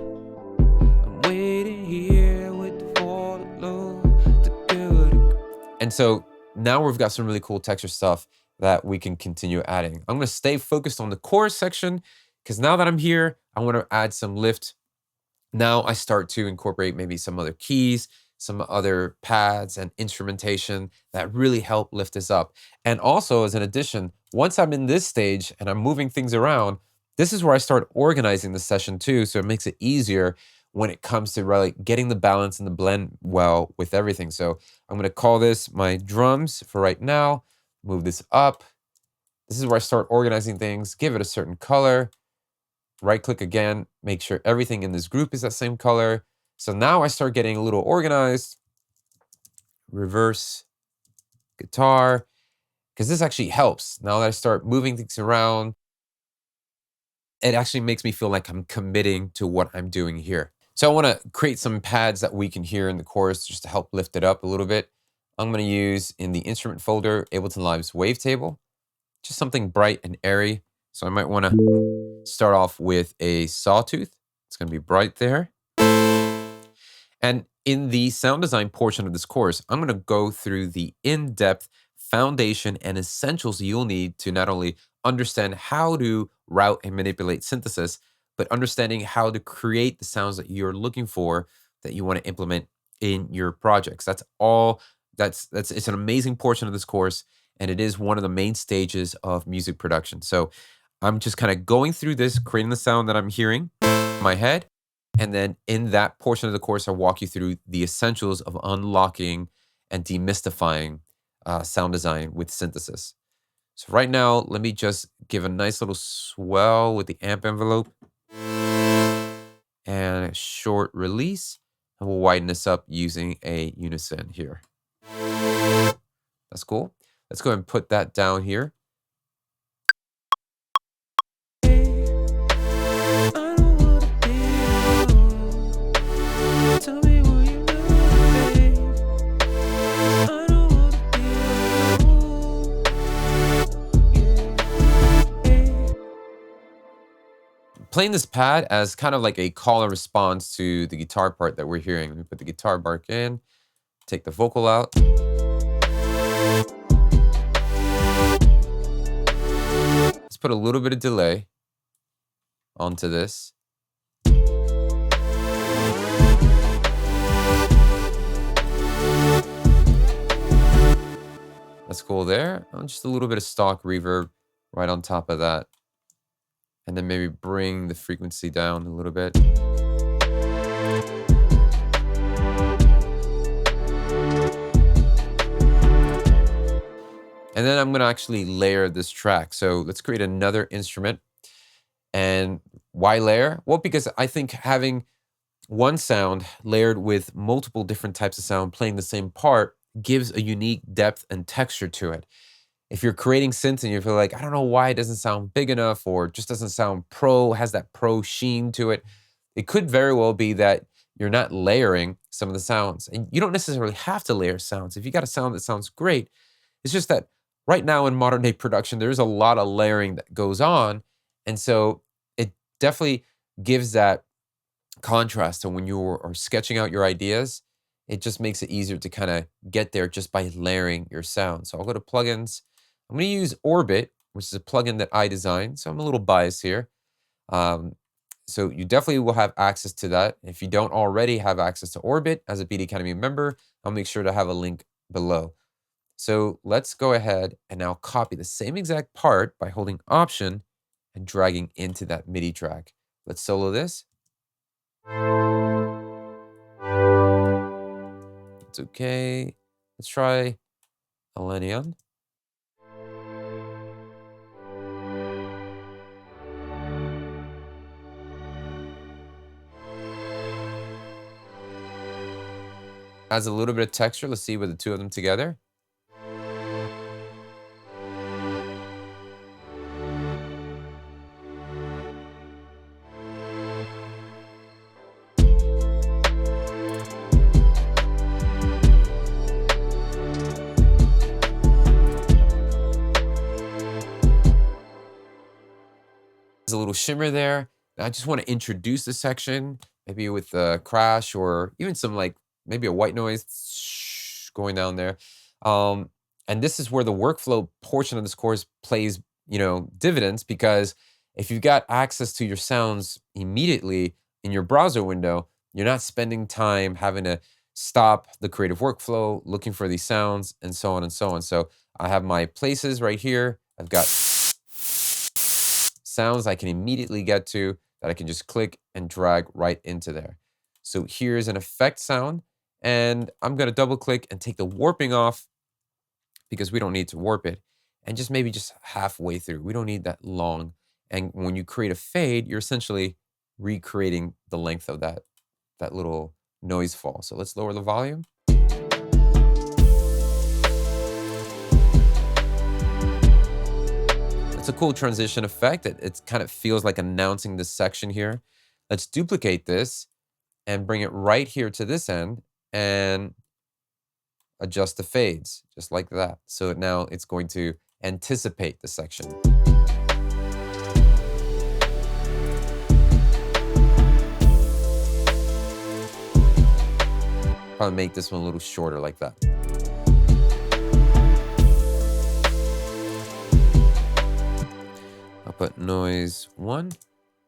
I'm waiting here with the falling low to do it.
And so now we've got some really cool texture stuff that we can continue adding. I'm gonna stay focused on the chorus section because now that I'm here, I want to add some lift. Now I start to incorporate maybe some other keys, some other pads and instrumentation that really help lift this up. And also as an addition, once I'm in this stage and I'm moving things around, this is where I start organizing the session too. So it makes it easier when it comes to really getting the balance and the blend well with everything. So I'm gonna call this my drums for right now, move this up. This is where I start organizing things, give it a certain color, right click again, make sure everything in this group is that same color. So now I start getting a little organized. Reverse guitar, because this actually helps. Now that I start moving things around, it actually makes me feel like I'm committing to what I'm doing here. So I want to create some pads that we can hear in the chorus just to help lift it up a little bit. I'm going to use in the instrument folder, Ableton Live's wavetable, just something bright and airy. So I might want to start off with a sawtooth. It's going to be bright there. And in the sound design portion of this course, I'm going to go through the in-depth foundation and essentials you'll need to not only understand how to route and manipulate synthesis, but understanding how to create the sounds that you're looking for that you want to implement in your projects. That's all. It's an amazing portion of this course, and it is one of the main stages of music production. So I'm just kind of going through this, creating the sound that I'm hearing in my head. And then in that portion of the course, I'll walk you through the essentials of unlocking and demystifying sound design with synthesis. So right now, let me just give a nice little swell with the amp envelope and a short release. And we'll widen this up using a unison here. That's cool. Let's go ahead and put that down here. Playing this pad as kind of like a call and response to the guitar part that we're hearing. Let me put the guitar bark in, take the vocal out. Let's put a little bit of delay onto this. That's cool there. Just a little bit of stock reverb right on top of that. And then maybe bring the frequency down a little bit. And then I'm gonna actually layer this track. So let's create another instrument. And why layer? Well, because I think having one sound layered with multiple different types of sound playing the same part gives a unique depth and texture to it. If you're creating synths and you feel like, I don't know why it doesn't sound big enough or just doesn't sound pro, has that pro sheen to it, it could very well be that you're not layering some of the sounds. And you don't necessarily have to layer sounds. If you got a sound that sounds great, it's just that right now in modern day production, there's a lot of layering that goes on. And so it definitely gives that contrast to when you are sketching out your ideas. It just makes it easier to kind of get there just by layering your sound. So I'll go to plugins. I'm going to use Orbit, which is a plugin that I designed. So I'm a little biased here. So you definitely will have access to that. If you don't already have access to Orbit as a BD Academy member, I'll make sure to have a link below. So let's go ahead and now copy the same exact part by holding Option and dragging into that MIDI track. Let's solo this. It's okay. Let's try Alenion. Adds a little bit of texture. Let's see with the two of them together. There's a little shimmer there. I just want to introduce the section, maybe with a crash or even some like maybe a white noise going down there. And this is where the workflow portion of this course plays, dividends, because if you've got access to your sounds immediately in your browser window, you're not spending time having to stop the creative workflow, looking for these sounds, and so on and so on. So I have my places right here. I've got sounds I can immediately get to that I can just click and drag right into there. So here's an effect sound, and I'm going to double click and take the warping off because we don't need to warp it, and just maybe just halfway through. We don't need that long. And when you create a fade, you're essentially recreating the length of that little noise fall. So let's lower the volume. It's a cool transition effect. It kind of feels like announcing this section here. Let's duplicate this and bring it right here to this end and adjust the fades just like that. So now it's going to anticipate the section. Probably make this one a little shorter like that. I'll put noise 1.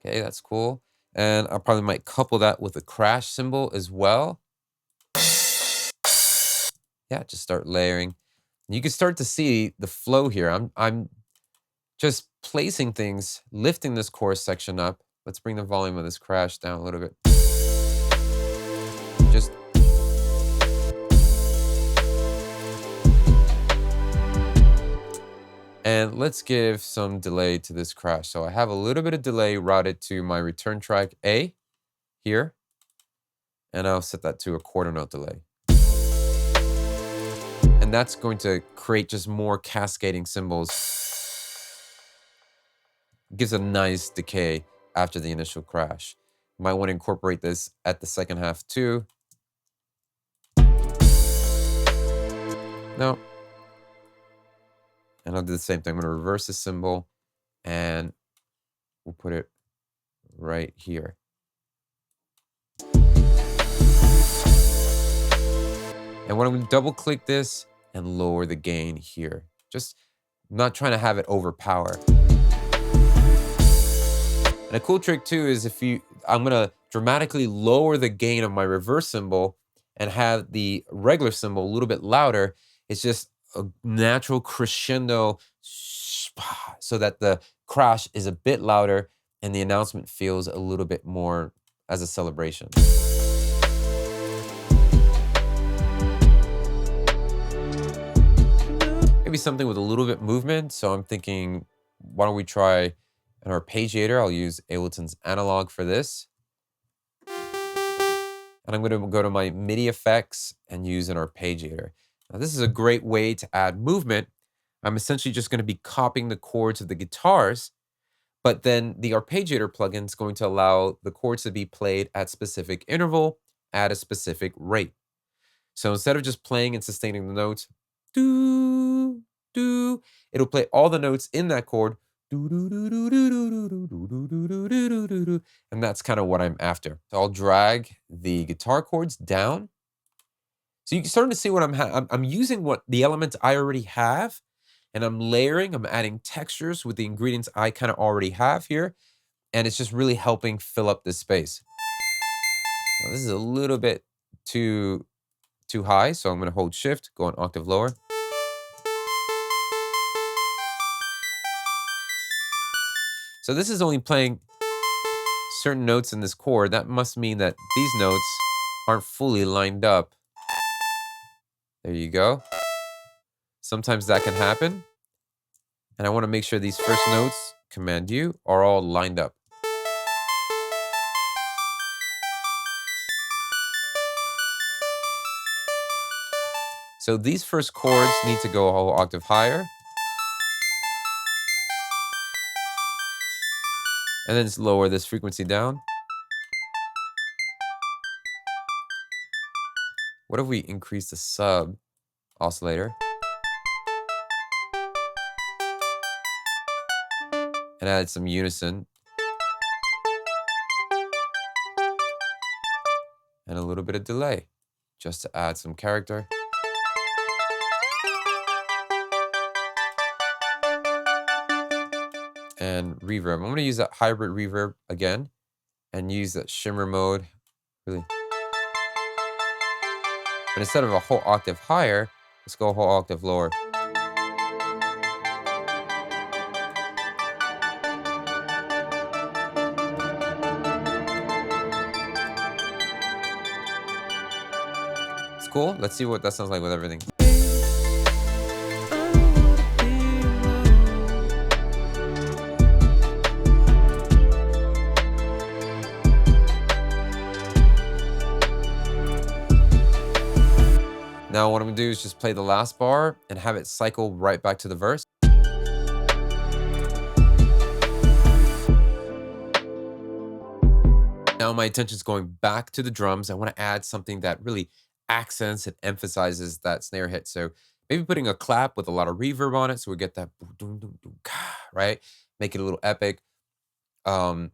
Okay, that's cool. And I probably might couple that with a crash cymbal as well. Yeah, just start layering. You can start to see the flow here. I'm just placing things, lifting this chorus section up. Let's bring the volume of this crash down a little bit. Just and let's give some delay to this crash. So I have a little bit of delay routed to my return track A here, and I'll set that to a quarter note delay. And that's going to create just more cascading cymbals. Gives a nice decay after the initial crash. You might want to incorporate this at the second half too. No. And I'll do the same thing. I'm going to reverse this cymbal and we'll put it right here. And when I'm going to double click this and lower the gain here. Just not trying to have it overpower. And a cool trick too is I'm going to dramatically lower the gain of my reverse cymbal and have the regular cymbal a little bit louder. It's just a natural crescendo so that the crash is a bit louder and the announcement feels a little bit more as a celebration. Maybe something with a little bit movement. So I'm thinking, why don't we try an arpeggiator? I'll use Ableton's Analog for this. And I'm going to go to my MIDI effects and use an arpeggiator. Now, this is a great way to add movement. I'm essentially just going to be copying the chords of the guitars, but then the arpeggiator plugin is going to allow the chords to be played at specific interval at a specific rate. So instead of just playing and sustaining the notes, do, do, it'll play all the notes in that chord, do, do, do, do, do, do, do, do, do, do, do, do, do, and that's kind of what I'm after. So I'll drag the guitar chords down. So you're starting to see what I'm using what the elements I already have, and I'm layering, I'm adding textures with the ingredients I kind of already have here, and it's just really helping fill up this space. Now, this is a little bit too high, so I'm going to hold shift, go an octave lower. So this is only playing certain notes in this chord. That must mean that these notes aren't fully lined up. There you go. Sometimes that can happen. And I want to make sure these first notes, Command U, are all lined up. So these first chords need to go a whole octave higher. And then just lower this frequency down. What if we increase the sub oscillator? And add some unison. And a little bit of delay, just to add some character. And reverb. I'm going to use that hybrid reverb again and use that shimmer mode. Really. But instead of a whole octave higher, let's go a whole octave lower. It's cool. Let's see what that sounds like with everything. Now what I'm gonna do is just play the last bar and have it cycle right back to the verse. Now my attention's going back to the drums. I want to add something that really accents and emphasizes that snare hit. So maybe putting a clap with a lot of reverb on it so we get that right? Make it a little epic. And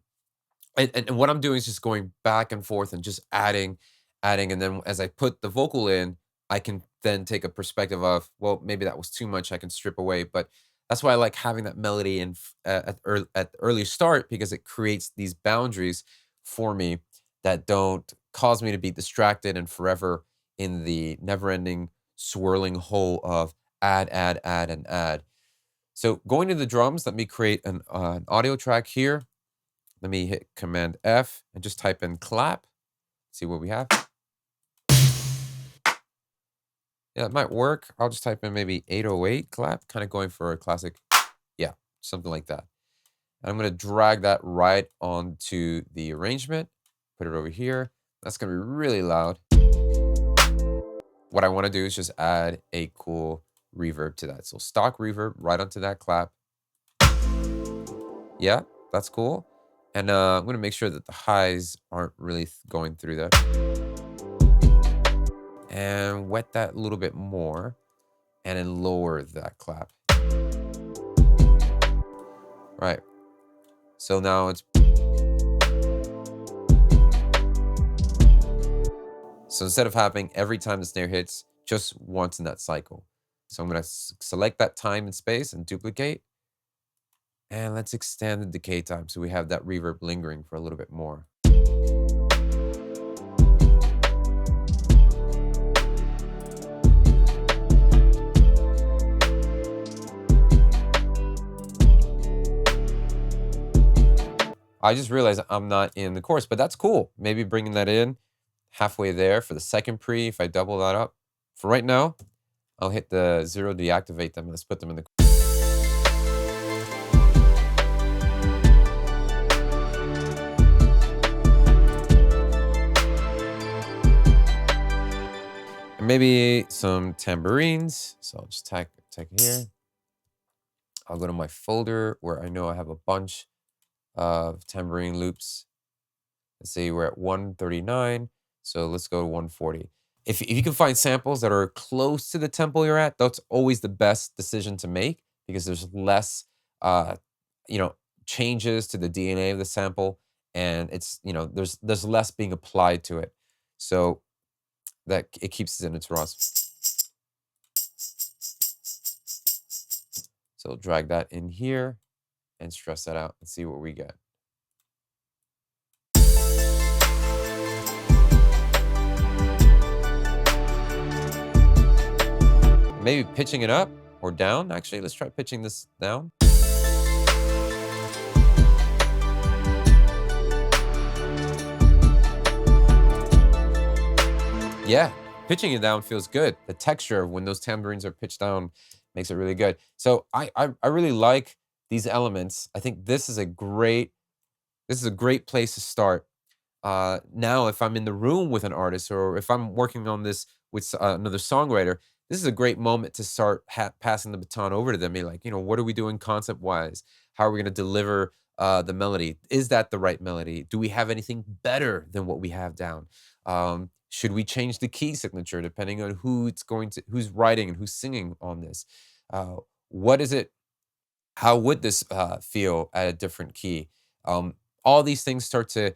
what I'm doing is just going back and forth and just adding, and then as I put the vocal in, I can then take a perspective of, well, maybe that was too much, I can strip away. But that's why I like having that melody in at the early start, because it creates these boundaries for me that don't cause me to be distracted and forever in the never-ending swirling hole of add, and add. So going to the drums, let me create an audio track here. Let me hit Command F and just type in clap. See what we have. Yeah, it might work. I'll just type in maybe 808 clap, kind of going for a classic. Yeah, something like that. And I'm going to drag that right onto the arrangement, put it over here. That's going to be really loud. What I want to do is just add a cool reverb to that. So stock reverb right onto that clap. Yeah, that's cool. And I'm going to make sure that the highs aren't really going through that. And wet that a little bit more, and then lower that clap. Right. So now it's... So instead of having every time the snare hits, just once in that cycle. So I'm going to select that time and space and duplicate. And let's extend the decay time so we have that reverb lingering for a little bit more. I just realized I'm not in the chorus, but that's cool. Maybe bringing that in halfway there for the second pre, if I double that up. For right now, I'll hit the 0 to deactivate them. Let's put them in the... And maybe some tambourines. So I'll just take it here. I'll go to my folder where I know I have a bunch of tambourine loops. Let's say we're at 139, so let's go to 140. If you can find samples that are close to the tempo you're at, that's always the best decision to make, because there's less changes to the DNA of the sample, and it's there's less being applied to it, so that it keeps it in its raws. So drag that in here and stress that out and see what we get. Maybe pitching it up or down. Actually, let's try pitching this down.
Yeah, pitching it down feels good. The texture when those tambourines are pitched down makes it really good. So I really like these elements. I think this is a great place to start. Now, if I'm in the room with an artist or if I'm working on this with another songwriter, this is a great moment to start passing the baton over to them. Be like, what are we doing concept wise? How are we going to deliver the melody? Is that the right melody? Do we have anything better than what we have down? Should we change the key signature depending on who's writing and who's singing on this? What is it? How would this feel at a different key? All these things start to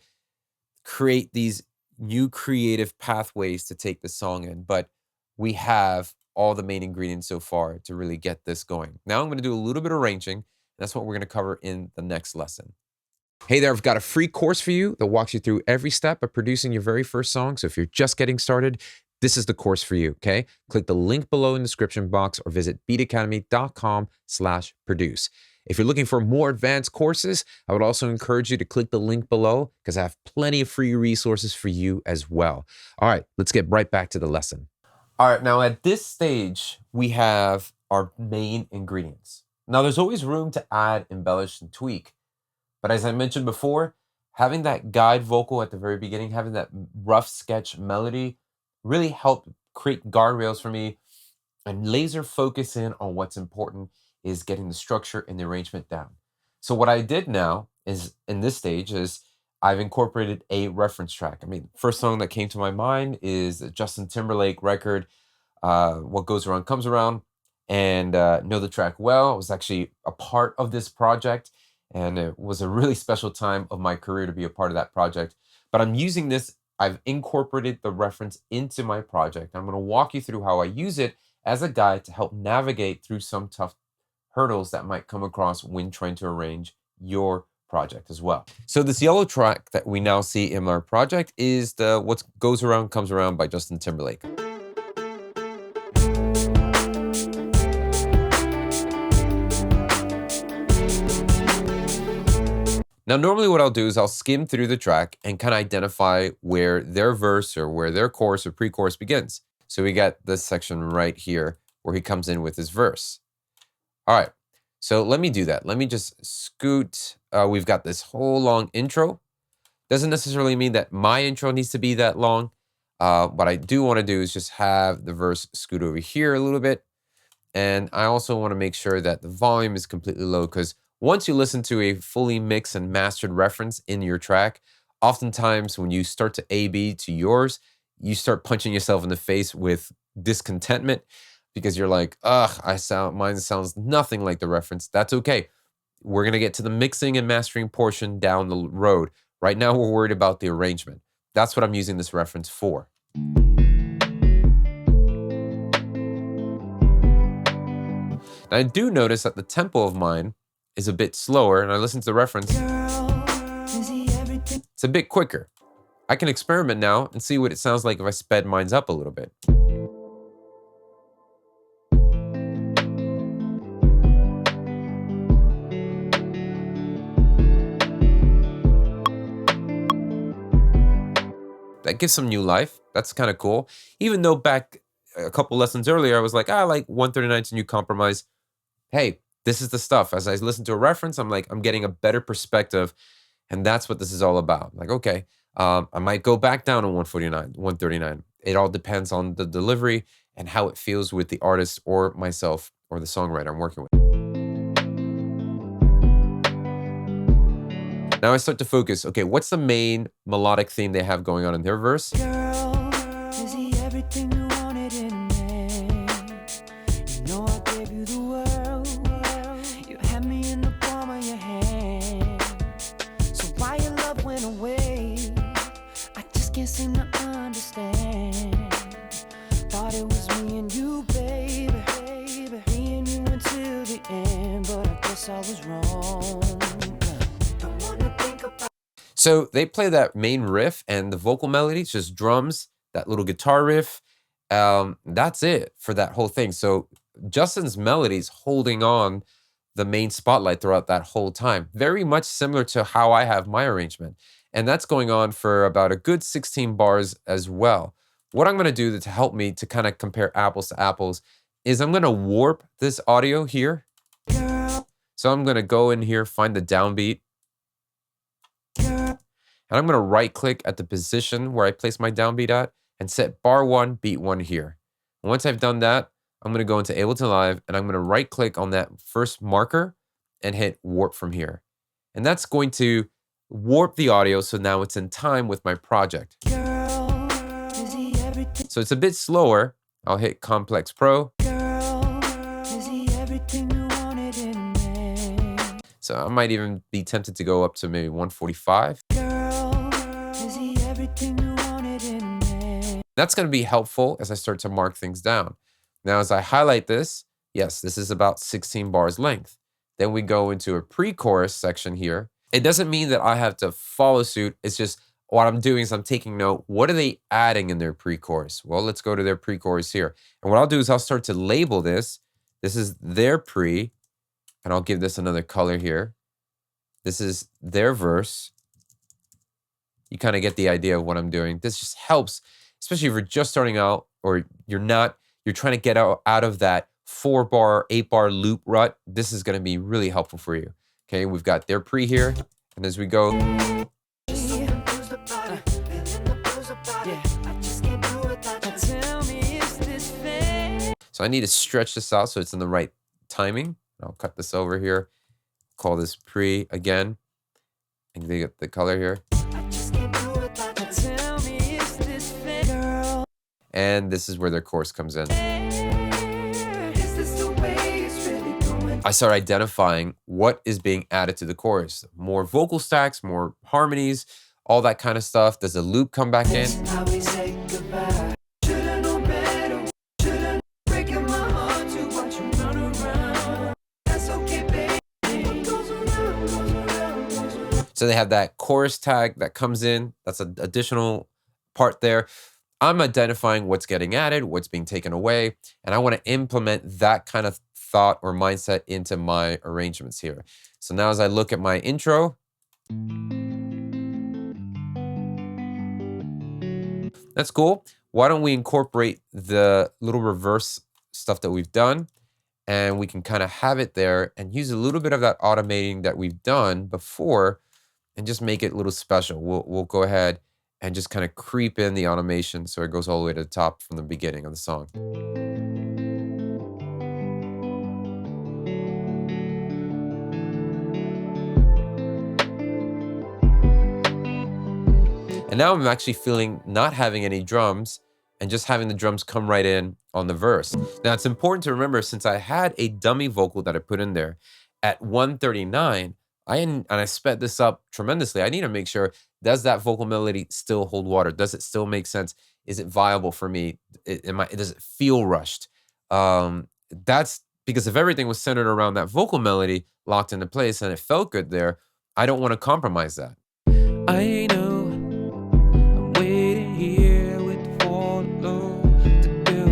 create these new creative pathways to take the song in, but we have all the main ingredients so far to really get this going. Now I'm going to do a little bit of arranging. That's what we're going to cover in the next lesson.
Hey there, I've got a free course for you that walks you through every step of producing your very first song. So if you're just getting started, this is the course for you, okay? Click the link below in the description box or visit beatacademy.com/produce. If you're looking for more advanced courses, I would also encourage you to click the link below because I have plenty of free resources for you as well. All right, let's get right back to the lesson.
All right, now at this stage, we have our main ingredients. Now there's always room to add, embellish, and tweak. But as I mentioned before, having that guide vocal at the very beginning, having that rough sketch melody really helped create guardrails for me and laser focus in on what's important is getting the structure and the arrangement down. So what I did now is in this stage is I've incorporated a reference track. I mean, first song that came to my mind is the Justin Timberlake record, What Goes Around Comes Around, and know the track well. I was actually a part of this project, and it was a really special time of my career to be a part of that project. But I'm using this, I've incorporated the reference into my project. I'm going to walk you through how I use it as a guide to help navigate through some tough hurdles that might come across when trying to arrange your project as well. So this yellow track that we now see in our project is the What Goes Around Comes Around by Justin Timberlake. Now, normally what I'll do is I'll skim through the track and kind of identify where their verse or where their chorus or pre-chorus begins. So we got this section right here where he comes in with his verse. All right, so let me do that. Let me just scoot. We've got this whole long intro. Doesn't necessarily mean that my intro needs to be that long. What I do want to do is just have the verse scoot over here a little bit. And I also want to make sure that the volume is completely low because once you listen to a fully mixed and mastered reference in your track, oftentimes when you start to A-B to yours, you start punching yourself in the face with discontentment because you're like, mine sounds nothing like the reference. That's okay. We're going to get to the mixing and mastering portion down the road. Right now, we're worried about the arrangement. That's what I'm using this reference for. Now, I do notice that the tempo of mine is a bit slower, and I listen to the reference. It's a bit quicker. I can experiment now and see what it sounds like if I sped mine up a little bit. That gives some new life. That's kind of cool. Even though back a couple lessons earlier, I was like, I like 139's a new compromise. Hey, this is the stuff. As I listen to a reference, I'm like, I'm getting a better perspective. And that's what this is all about. Like, okay, I might go back down on 139. It all depends on the delivery and how it feels with the artist or myself or the songwriter I'm working with. Now I start to focus, okay, what's the main melodic theme they have going on in their verse? Girl, is he everything you wanted in a man? You know I gave you the world. You had me in the palm of your hand. So why your love went away? I just can't seem to understand. Thought it was me and you, baby. Me and you until the end, but I guess I was wrong. So they play that main riff and the vocal melody, it's just drums, that little guitar riff. That's it for that whole thing. So Justin's melody is holding on the main spotlight throughout that whole time. Very much similar to how I have my arrangement. And that's going on for about a good 16 bars as well.
what I'm going to do to help me to kind of compare apples to apples is I'm going to warp this audio here. So I'm going to go in here, find the downbeat. And I'm going to right click at the position where I place my downbeat at and set bar 1, beat 1 here. And once I've done that, I'm going to go into Ableton Live and I'm going to right click on that first marker and hit warp from here. And that's going to warp the audio so now it's in time with my project. So it's a bit slower. I'll hit Complex Pro. So I might even be tempted to go up to maybe 145. That's going to be helpful as I start to mark things down. Now, as I highlight this, yes, this is about 16 bars length. Then we go into a pre-chorus section here. It doesn't mean that I have to follow suit. It's just what I'm doing is I'm taking note. What are they adding in their pre-chorus? Well, let's go to their pre-chorus here. And what I'll do is I'll start to label this. This is their pre, and I'll give this another color here. This is their verse. You kind of get the idea of what I'm doing. This just helps, especially if you're just starting out or you're trying to get out of that 4-bar, 8-bar loop rut. This is going to be really helpful for you. Okay, we've got their pre here. And as we go. So I need to stretch this out so it's in the right timing. I'll cut this over here. Call this pre again. And they get the color here. And this is where their chorus comes in. I start identifying what is being added to the chorus. More vocal stacks, more harmonies, all that kind of stuff. Does a loop come back in? So they have that chorus tag that comes in. That's an additional part there. I'm identifying what's getting added, what's being taken away, and I want to implement that kind of thought or mindset into my arrangements here. So now as I look at my intro, that's cool. Why don't we incorporate the little reverse stuff that we've done, and we can kind of have it there and use a little bit of that automating that we've done before and just make it a little special. We'll go ahead and just kind of creep in the automation so it goes all the way to the top from the beginning of the song. And now I'm actually feeling not having any drums and just having the drums come right in on the verse. Now it's important to remember, since I had a dummy vocal that I put in there at 139, and I sped this up tremendously. I need to make sure, does that vocal melody still hold water? Does it still make sense? Is it viable for me? Does it feel rushed? That's because if everything was centered around that vocal melody locked into place and it felt good there, I don't want to compromise that.
I know I'm waiting here with the fall low to do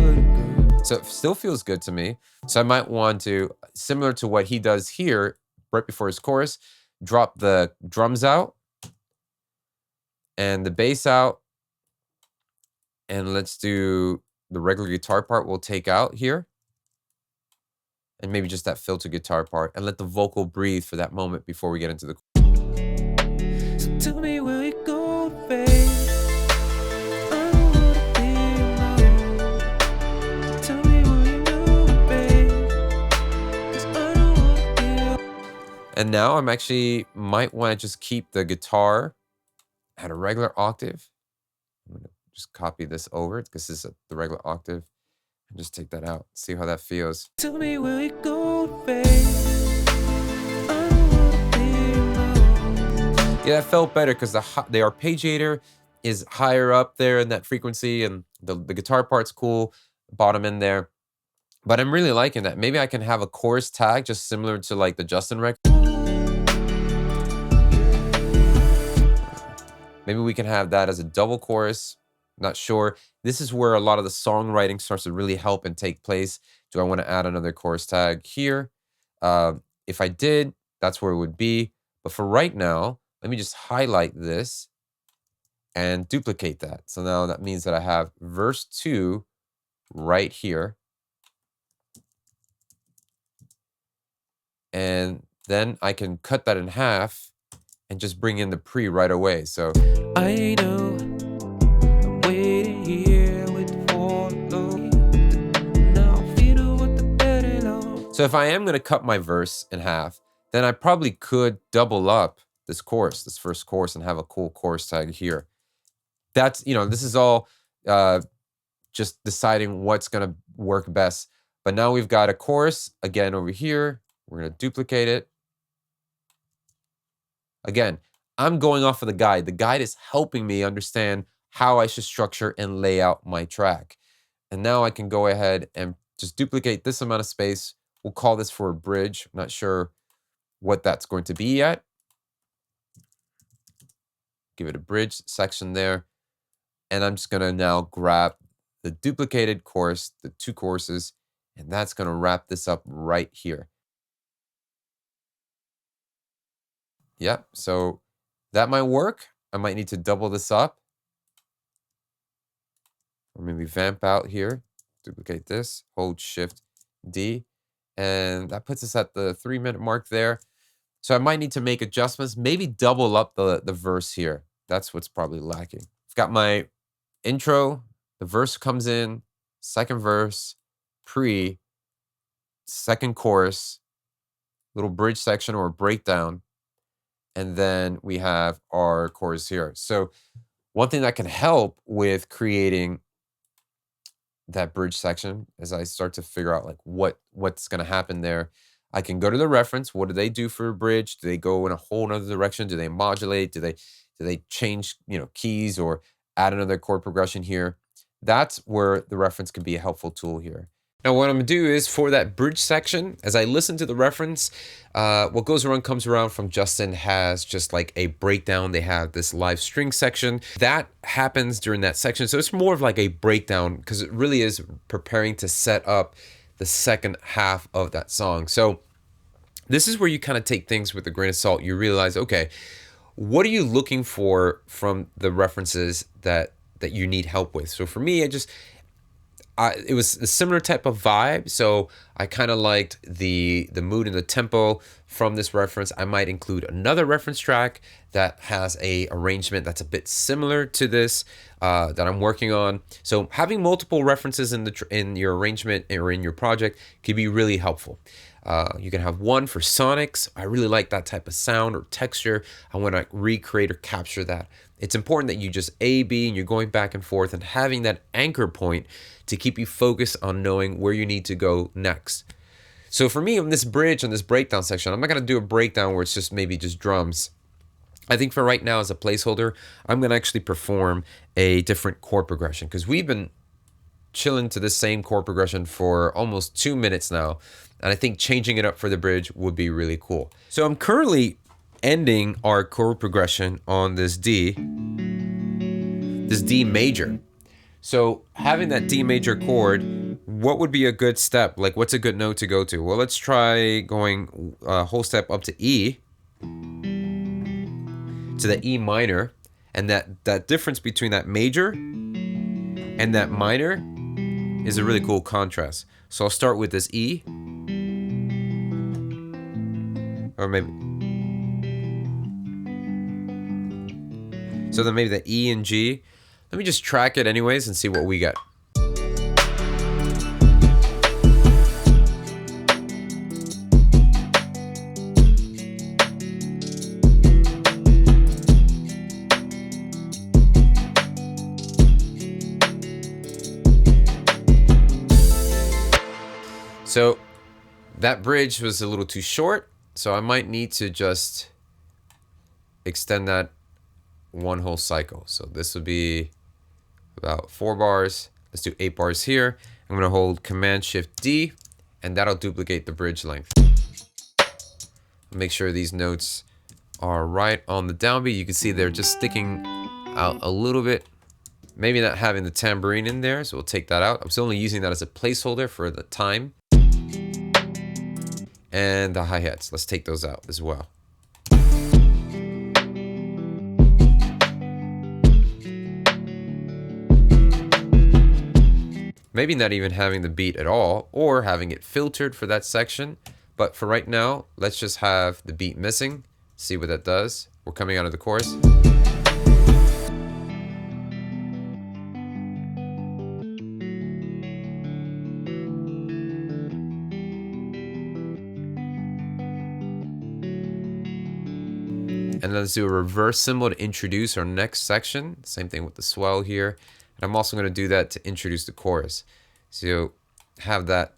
it.
So it still feels good to me. So I might want to, similar to what he does here, right before his chorus, drop the drums out and the bass out, and let's do the regular guitar part we'll take out here, and maybe just that filter guitar part, and let the vocal breathe for that moment before we get into the.
So tell me, will you go, babe? I don't wanna be alone. Tell me, will you go, babe? 'Cause I don't wanna be alone.
And now I'm actually might want to just keep the guitar at a regular octave. I'm gonna just copy this over because this is the regular octave, and just take that out. See how that feels.
Tell me, will you go, babe? I don't wanna be alone.
Yeah, that felt better because the arpeggiator is higher up there in that frequency, and the guitar part's cool, bottom in there. But I'm really liking that. Maybe I can have a chorus tag just similar to like the Justin record. Maybe we can have that as a double chorus. Not sure. This is where a lot of the songwriting starts to really help and take place. Do I want to add another chorus tag here? If I did, that's where it would be. But for right now, let me just highlight this
and duplicate that. So now that means that I have verse 2 right here. And then I can cut that in half and just bring in the pre right away. So
I know I'm waiting here with the follow. Now I feel what the better long.
So if I am going to cut my verse in half, then I probably could double up this chorus, this first chorus, and have a cool chorus tag here. That's, this is all just deciding what's going to work best. But now we've got a chorus again over here. We're going to duplicate it. Again, I'm going off of the guide. The guide is helping me understand how I should structure and lay out my track. And now I can go ahead and just duplicate this amount of space. We'll call this for a bridge. I'm not sure what that's going to be yet. Give it a bridge section there. And I'm just going to now grab the duplicated chorus, the 2 choruses, and that's going to wrap this up right here. Yeah, so that might work. I might need to double this up. Or maybe vamp out here, duplicate this, hold Shift D, and that puts us at the 3-minute mark there. So I might need to make adjustments, maybe double up the verse here. That's what's probably lacking. I've got my intro, the verse comes in, second verse, pre, second chorus, little bridge section or breakdown, and then we have our chorus here. So one thing that can help with creating that bridge section as I start to figure out like what's going to happen there, I can go to the reference. What do they do for a bridge? Do they go in a whole other direction? Do they modulate? Do they change, keys or add another chord progression here? That's where the reference can be a helpful tool here. Now what I'm gonna do is for that bridge section, as I listen to the reference, what goes around comes around from Justin has just like a breakdown. They have this live string section that happens during that section. So it's more of like a breakdown because it really is preparing to set up the second half of that song. So this is where you kind of take things with a grain of salt. You realize, okay, what are you looking for from the references that you need help with? So for me, it was a similar type of vibe. So I kind of liked the mood and the tempo from this reference. I might include another reference track that has a arrangement that's a bit similar to this that I'm working on. So having multiple references in your arrangement or in your project can be really helpful. You can have one for sonics. I really like that type of sound or texture. I want to recreate or capture that. It's important that you just A, B, and you're going back and forth and having that anchor point to keep you focused on knowing where you need to go next. So for me on this bridge, on this breakdown section, I'm not going to do a breakdown where it's just maybe just drums. I think for right now as a placeholder, I'm going to actually perform a different chord progression because we've been chilling to the same chord progression for almost 2 minutes now. And I think changing it up for the bridge would be really cool. So I'm currently ending our chord progression on this D major. So having that D major chord, what would be a good step? Like what's a good note to go to? Well, let's try going a whole step up to E, to the E minor. And that difference between that major and that minor is a really cool contrast. So I'll start with this E, or maybe, so then maybe the E and G. Let me just track it anyways and see what we get. So that bridge was a little too short, so I might need to just extend that one whole cycle. So this would be about 4 bars. Let's do 8 bars here. I'm gonna hold Command Shift D, and that'll duplicate the bridge length. Make sure these notes are right on the downbeat. You can see they're just sticking out a little bit. Maybe not having the tambourine in there, so we'll take that out. I'm still only using that as a placeholder for the time. And the hi-hats, let's take those out as well. maybe not even having the beat at all, or having it filtered for that section. But for right now, let's just have the beat missing. See what that does. We're coming out of the chorus. And let's do a reverse cymbal to introduce our next section. Same thing with the swell here. And I'm also going to do that to introduce the chorus. So have that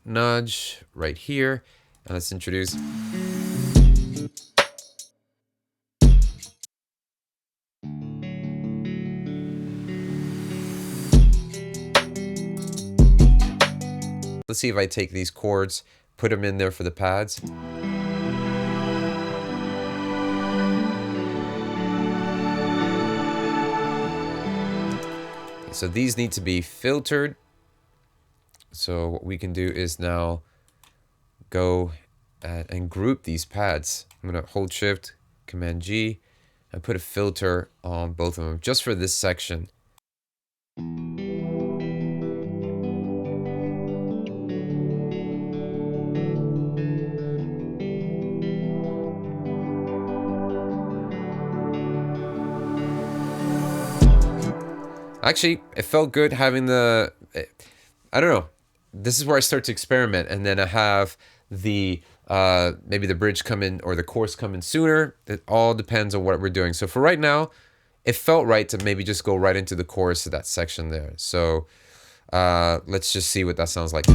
nudge right here. And let's introduce. Let's see if I take these chords, put them in there for the pads. So these need to be filtered. So what we can do is now go and group these pads. I'm going to hold Shift, Command G, and put a filter on both of them just for this section. Actually, it felt good having the, I don't know, this is where I start to experiment, and then I have the, maybe the bridge come in or the chorus come in sooner. It all depends on what we're doing. So for right now, it felt right to maybe just go right into the chorus of that section there. So let's just see what that sounds like.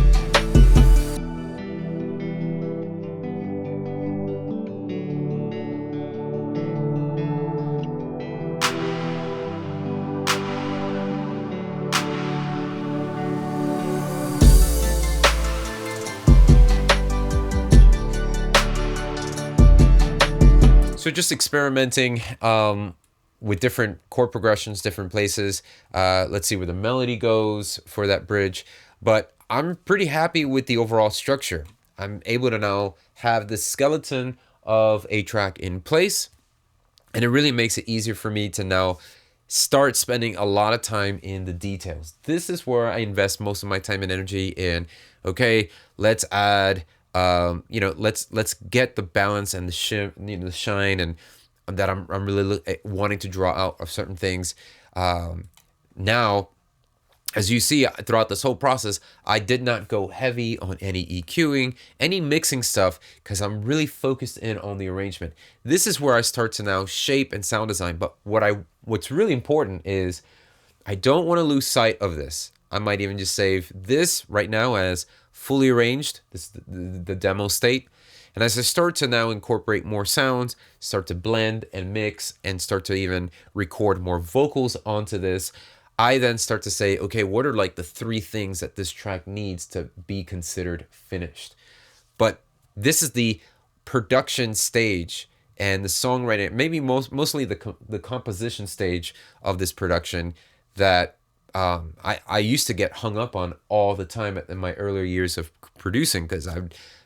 So just experimenting with different chord progressions, different places. Let's see where the melody goes for that bridge. But I'm pretty happy with the overall structure. I'm able to now have the skeleton of a track in place. And it really makes it easier for me to now start spending a lot of time in the details. This is where I invest most of my time and energy in. Okay, let's add, let's get the balance and the shine and that I'm really wanting to draw out of certain things. Now, as you see throughout this whole process, I did not go heavy on any EQing, any mixing stuff, because I'm really focused in on the arrangement. This is where I start to now shape and sound design. But what's really important is I don't want to lose sight of this. I might even just save this right now as fully arranged. This is the demo state. And as I start to now incorporate more sounds, start to blend and mix, and start to even record more vocals onto this, I then start to say, okay, what are like the 3 things that this track needs to be considered finished? But this is the production stage and the songwriting, maybe mostly the composition stage of this production that I used to get hung up on all the time in my earlier years of producing, because I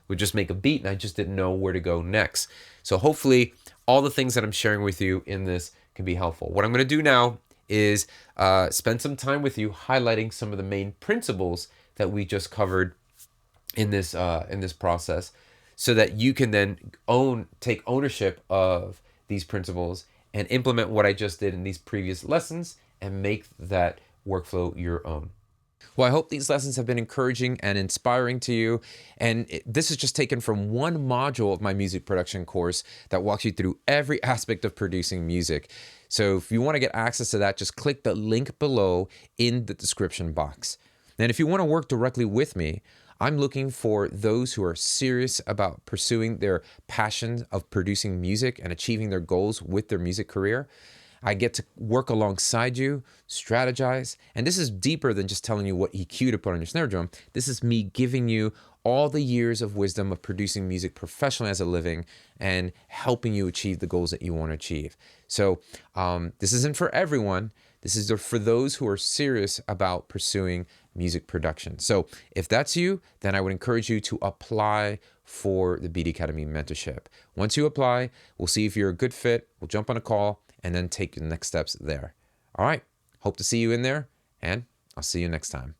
would just make a beat and I just didn't know where to go next. So hopefully all the things that I'm sharing with you in this can be helpful. What I'm going to do now is spend some time with you highlighting some of the main principles that we just covered in this process, so that you can then take ownership of these principles and implement what I just did in these previous lessons and make that workflow your own. Well, I hope these lessons have been encouraging and inspiring to you. And this is just taken from one module of my music production course that walks you through every aspect of producing music. So if you want to get access to that, just click the link below in the description box. And if you want to work directly with me, I'm looking for those who are serious about pursuing their passion of producing music and achieving their goals with their music career. I get to work alongside you, strategize, and this is deeper than just telling you what EQ to put on your snare drum. This is me giving you all the years of wisdom of producing music professionally as a living and helping you achieve the goals that you want to achieve. So this isn't for everyone. This is for those who are serious about pursuing music production. So if that's you, then I would encourage you to apply for the Beat Academy mentorship. Once you apply, we'll see if you're a good fit. We'll jump on a call and then take the next steps there. All right. Hope to see you in there, and I'll see you next time.